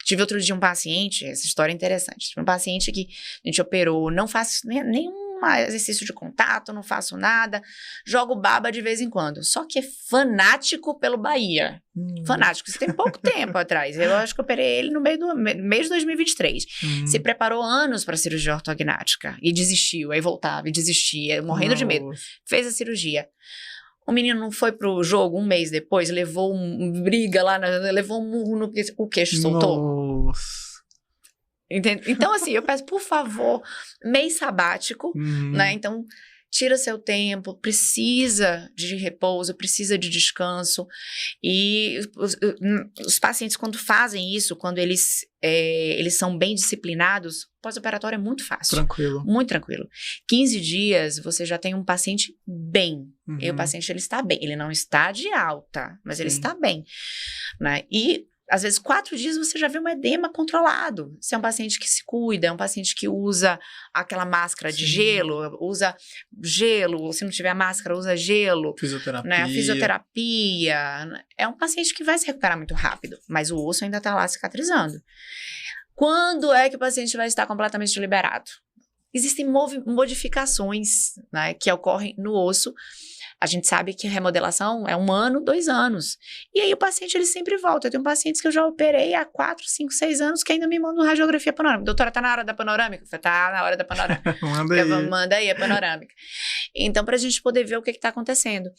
Tive outro dia um paciente, essa história é interessante. Tive um paciente que a gente operou, não faço nenhum exercício de contato, não faço nada, jogo baba de vez em quando. Só que é fanático pelo Bahia. Fanático. Isso tem pouco tempo atrás. Eu acho que operei ele no mês de 2023. Se preparou anos para cirurgia ortognática e desistiu, aí voltava e desistia, morrendo de medo. Fez a cirurgia. O menino não foi pro jogo um mês depois, levou briga lá, levou um murro no o queixo, soltou. Nossa. Entende? Então, assim, eu peço, por favor, mês sabático, né? Então, tira seu tempo, precisa de repouso, precisa de descanso. E os pacientes, quando fazem isso, quando eles são bem disciplinados, pós-operatório é muito fácil. Tranquilo. Muito tranquilo. 15 dias, você já tem um paciente bem. E o paciente, ele está bem. Ele não está de alta, mas ele está bem. Né? E às vezes, 4 dias você já vê um edema controlado. Se é um paciente que se cuida, é um paciente que usa aquela máscara de gelo, usa gelo, ou se não tiver máscara, usa gelo. Fisioterapia. Né? Fisioterapia. É um paciente que vai se recuperar muito rápido, mas o osso ainda está lá cicatrizando. Quando é que o paciente vai estar completamente liberado? Existem modificações, né, que ocorrem no osso. A gente sabe que a remodelação é 1 ano, 2 anos. E aí o paciente, ele sempre volta. Eu tenho pacientes que eu já operei há 4, 5, 6 anos que ainda me mandam radiografia panorâmica. Doutora, tá na hora da panorâmica? Eu falei, tá na hora da panorâmica. Manda aí a panorâmica. Então, pra gente poder ver o que tá acontecendo.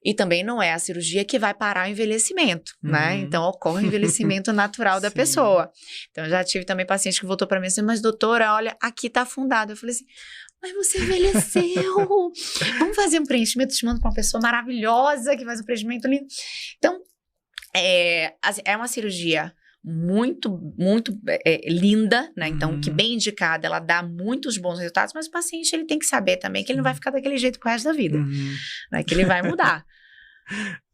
E também não é a cirurgia que vai parar o envelhecimento, né? Então, ocorre o envelhecimento natural da pessoa. Então, eu já tive também paciente que voltou pra mim assim, mas doutora, olha, aqui tá afundado. Eu falei assim, mas você envelheceu. Vamos fazer um preenchimento, te mando pra uma pessoa maravilhosa que faz um preenchimento lindo. Então, é uma cirurgia muito linda, né? Então, que bem indicada, ela dá muitos bons resultados, mas o paciente, ele tem que saber também que ele não vai ficar daquele jeito pro resto da vida, né? Que ele vai mudar.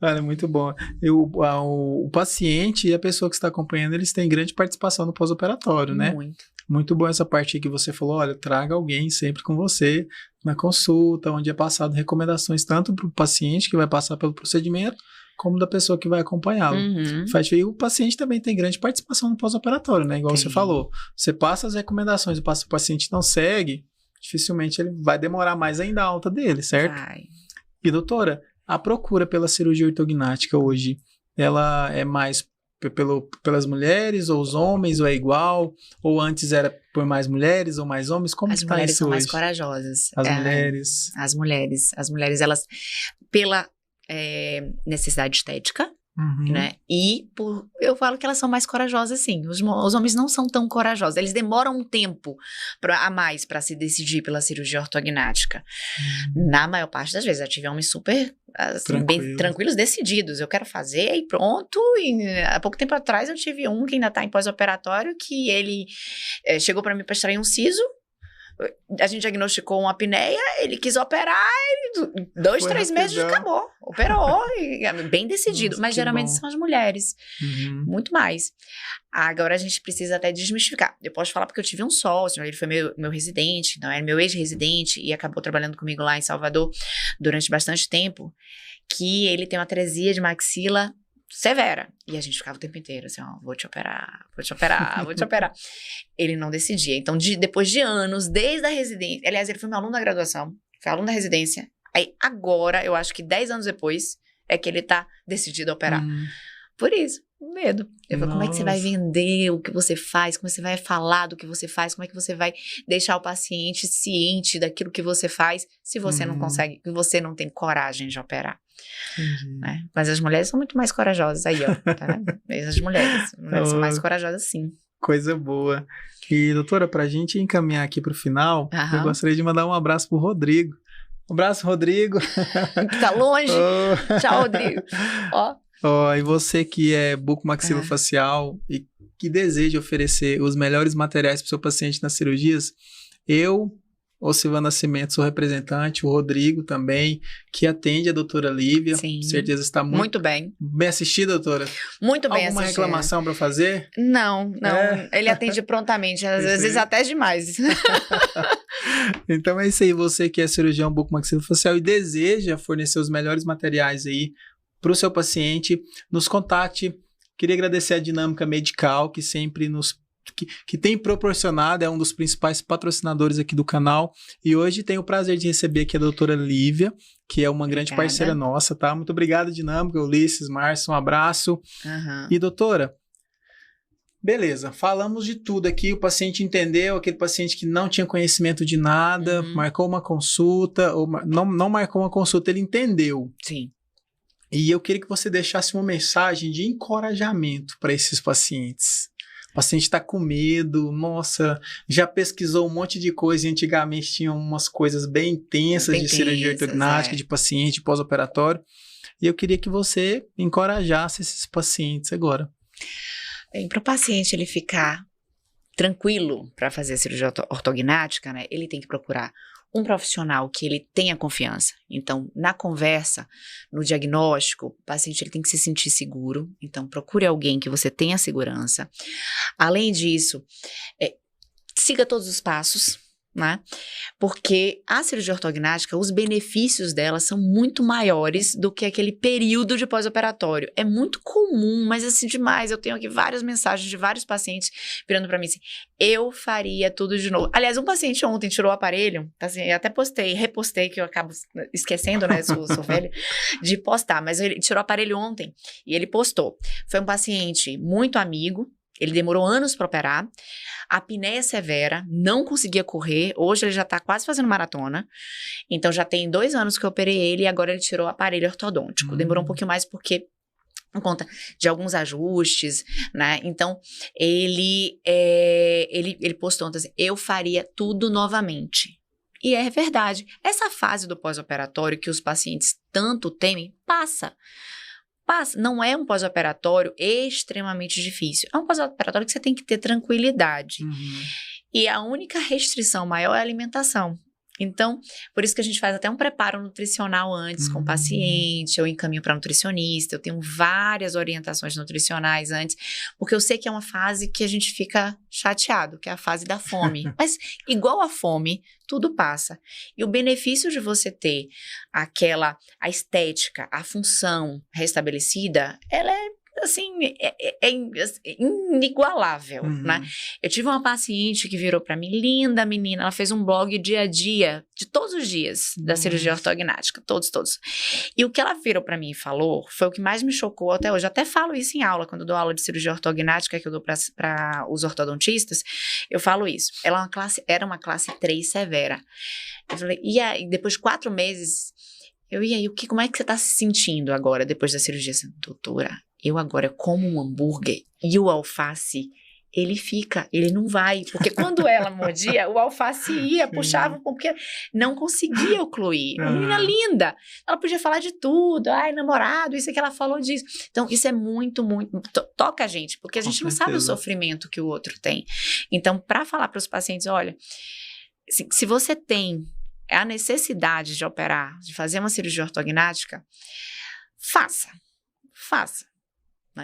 Olha, muito bom. O paciente e a pessoa que está acompanhando, eles têm grande participação no pós-operatório, né? Muito bom essa parte aí que você falou, olha, traga alguém sempre com você na consulta, onde é passado recomendações tanto para o paciente que vai passar pelo procedimento, como da pessoa que vai acompanhá-lo. E o paciente também tem grande participação no pós-operatório, né? Igual você falou. Você passa as recomendações, o paciente não segue, dificilmente ele vai demorar mais ainda a alta dele, certo? Vai. E doutora, a procura pela cirurgia ortognática hoje, ela é mais pelas mulheres ou os homens, ou é igual? Ou antes era por mais mulheres ou mais homens? Como está isso hoje? As mulheres são mais corajosas. Mulheres. As mulheres, elas, pela necessidade estética, né? E eu falo que elas são mais corajosas, sim. Os homens não são tão corajosos. Eles demoram um tempo a mais para se decidir pela cirurgia ortognática. Na maior parte das vezes. Eu tive homens super bem tranquilos, decididos. Eu quero fazer e pronto. E há pouco tempo atrás eu tive um que ainda está em pós-operatório, que ele chegou para mim para extrair um siso. A gente diagnosticou uma apneia, ele quis operar, 2, 3 meses acabou. Operou, bem decidido. Nossa, mas geralmente são as mulheres, muito mais. Agora a gente precisa até desmistificar. Eu posso falar porque eu tive um sócio, ele foi meu residente, então era meu ex-residente e acabou trabalhando comigo lá em Salvador durante bastante tempo, que ele tem uma atresia de maxila severa. E a gente ficava o tempo inteiro assim, ó, vou te operar. Ele não decidia. Então, depois de anos, desde a residência, aliás, ele foi meu aluno da graduação, foi aluno da residência, aí agora, eu acho que 10 anos depois, é que ele tá decidido a operar. Por isso, medo. Eu falo, como é que você vai vender o que você faz, como você vai falar do que você faz, como é que você vai deixar o paciente ciente daquilo que você faz, se você não consegue, se você não tem coragem de operar. Né? Mas as mulheres são muito mais corajosas aí, ó. Tá? As mulheres são mais corajosas, sim. Coisa boa. E, doutora, pra gente encaminhar aqui pro final, eu gostaria de mandar um abraço pro Rodrigo. Um abraço, Rodrigo. Que tá longe. Tchau, Rodrigo. E você que é bucomaxilofacial e que deseja oferecer os melhores materiais para o seu paciente nas cirurgias, o Silvano Nascimento, sou representante, o Rodrigo também, que atende a doutora Lívia. Sim. Com certeza está muito bem. Bem assistida, doutora? Muito bem assistida. Alguma reclamação para fazer? Não. Ele atende prontamente, às vezes até demais. Então é isso aí, você que é cirurgião bucomaxilofacial e deseja fornecer os melhores materiais aí para o seu paciente, nos contate. Queria agradecer a Dinâmica Medical, que sempre que tem proporcionado, é um dos principais patrocinadores aqui do canal, e hoje tenho o prazer de receber aqui a doutora Lívia, que é uma grande parceira nossa, tá? Muito obrigado, Dinâmica, Ulisses, Márcio, um abraço. E doutora, beleza, falamos de tudo aqui, o paciente entendeu, aquele paciente que não tinha conhecimento de nada, marcou uma consulta, ou não marcou uma consulta, ele entendeu. Sim. E eu queria que você deixasse uma mensagem de encorajamento para esses pacientes paciente está com medo, nossa, já pesquisou um monte de coisa e antigamente tinha umas coisas bem intensas de cirurgia ortognática, de paciente pós-operatório. E eu queria que você encorajasse esses pacientes agora. Para o paciente ele ficar tranquilo para fazer a cirurgia ortognática, né, ele tem que procurar um profissional que ele tenha confiança. Então, na conversa, no diagnóstico, o paciente ele tem que se sentir seguro. Então, procure alguém que você tenha segurança. Além disso, siga todos os passos, né? Porque a cirurgia ortognática, os benefícios dela são muito maiores do que aquele período de pós-operatório. É muito comum, mas assim, demais. Eu tenho aqui várias mensagens de vários pacientes virando pra mim assim, eu faria tudo de novo. Aliás, um paciente ontem tirou o aparelho, assim, eu até repostei, que eu acabo esquecendo, né, sou velha, de postar, mas ele tirou o aparelho ontem e ele postou. Foi um paciente muito amigo, ele demorou anos para operar, a apneia severa, não conseguia correr, hoje ele já tá quase fazendo maratona, então já tem 2 anos que eu operei ele e agora ele tirou o aparelho ortodôntico. Demorou um pouquinho mais porque, por conta de alguns ajustes, né, então ele postou ontem assim, eu faria tudo novamente. E é verdade, essa fase do pós-operatório que os pacientes tanto temem, passa. Não é um pós-operatório extremamente difícil. É um pós-operatório que você tem que ter tranquilidade. E a única restrição maior é a alimentação. Então, por isso que a gente faz até um preparo nutricional antes com o paciente, eu encaminho para nutricionista, eu tenho várias orientações nutricionais antes, porque eu sei que é uma fase que a gente fica chateado, que é a fase da fome. Mas, igual a fome, tudo passa. E o benefício de você ter a estética, a função restabelecida, ela é assim, é inigualável, né? Eu tive uma paciente que virou pra mim, linda menina, ela fez um blog dia a dia, de todos os dias da cirurgia ortognática, todos. E o que ela virou pra mim e falou, foi o que mais me chocou até hoje, eu até falo isso em aula, quando eu dou aula de cirurgia ortognática, que eu dou pra os ortodontistas, eu falo isso, ela era uma classe 3 severa. Eu falei, e aí, depois de 4 meses, e aí, como é que você tá se sentindo agora, depois da cirurgia? Assim, doutora, eu agora como um hambúrguer e o alface, ele não vai. Porque quando ela mordia, o alface ia, puxava, porque não conseguia ocluir. Uma menina linda. Ela podia falar de tudo. Ai, namorado, isso que ela falou disso. Então, isso é muito, muito... Toca a gente, porque a gente não sabe o sofrimento que o outro tem. Então, para falar para os pacientes, olha, se você tem a necessidade de operar, de fazer uma cirurgia ortognática, faça.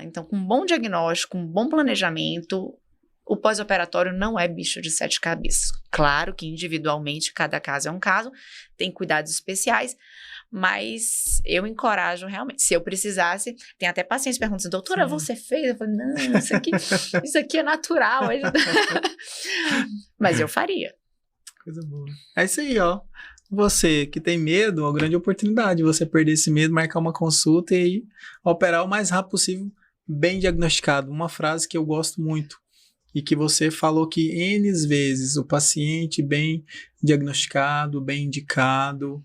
Então, com um bom diagnóstico, um bom planejamento, o pós-operatório não é bicho de 7 cabeças. Claro que individualmente, cada caso é um caso, tem cuidados especiais, mas eu encorajo realmente. Se eu precisasse, tem até pacientes perguntando assim, doutora, você fez? Eu falei, não, isso aqui é natural. Mas eu faria. Coisa boa. É isso aí, ó. Você que tem medo, uma grande oportunidade, você perder esse medo, marcar uma consulta e operar o mais rápido possível, bem diagnosticado. Uma frase que eu gosto muito e que você falou que N vezes, o paciente bem diagnosticado, bem indicado,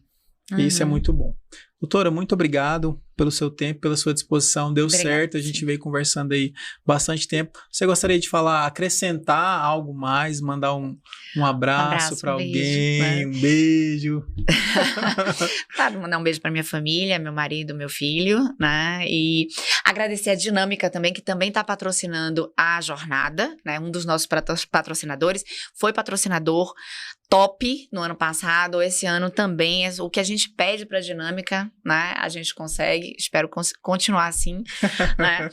isso é muito bom. Doutora, muito obrigado pelo seu tempo, pela sua disposição. Deu certo, a gente veio conversando aí bastante tempo. Você gostaria de falar, acrescentar algo mais, mandar um abraço para alguém, um beijo? Claro, mandar um beijo para minha família, meu marido, meu filho, né? E agradecer a Dinâmica também, que também está patrocinando a jornada, né? Um dos nossos patrocinadores foi patrocinador top no ano passado, esse ano também. O que a gente pede para a Dinâmica, né? A gente consegue, espero continuar assim, né?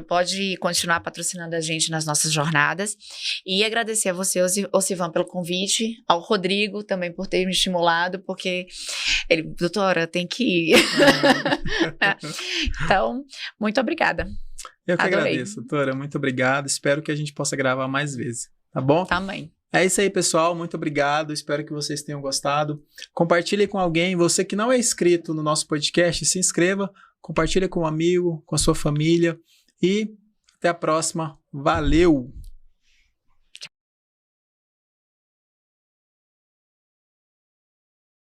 Pode continuar patrocinando a gente nas nossas jornadas. E agradecer a você, Osivan, pelo convite, ao Rodrigo também por ter me estimulado, porque ele, doutora, tem que ir. Então, muito obrigada. Eu que agradeço, doutora. Muito obrigado. Espero que a gente possa gravar mais vezes, tá bom? Também. É isso aí, pessoal. Muito obrigado. Espero que vocês tenham gostado. Compartilhe com alguém. Você que não é inscrito no nosso podcast, se inscreva. Compartilhe com um amigo, com a sua família. E até a próxima. Valeu!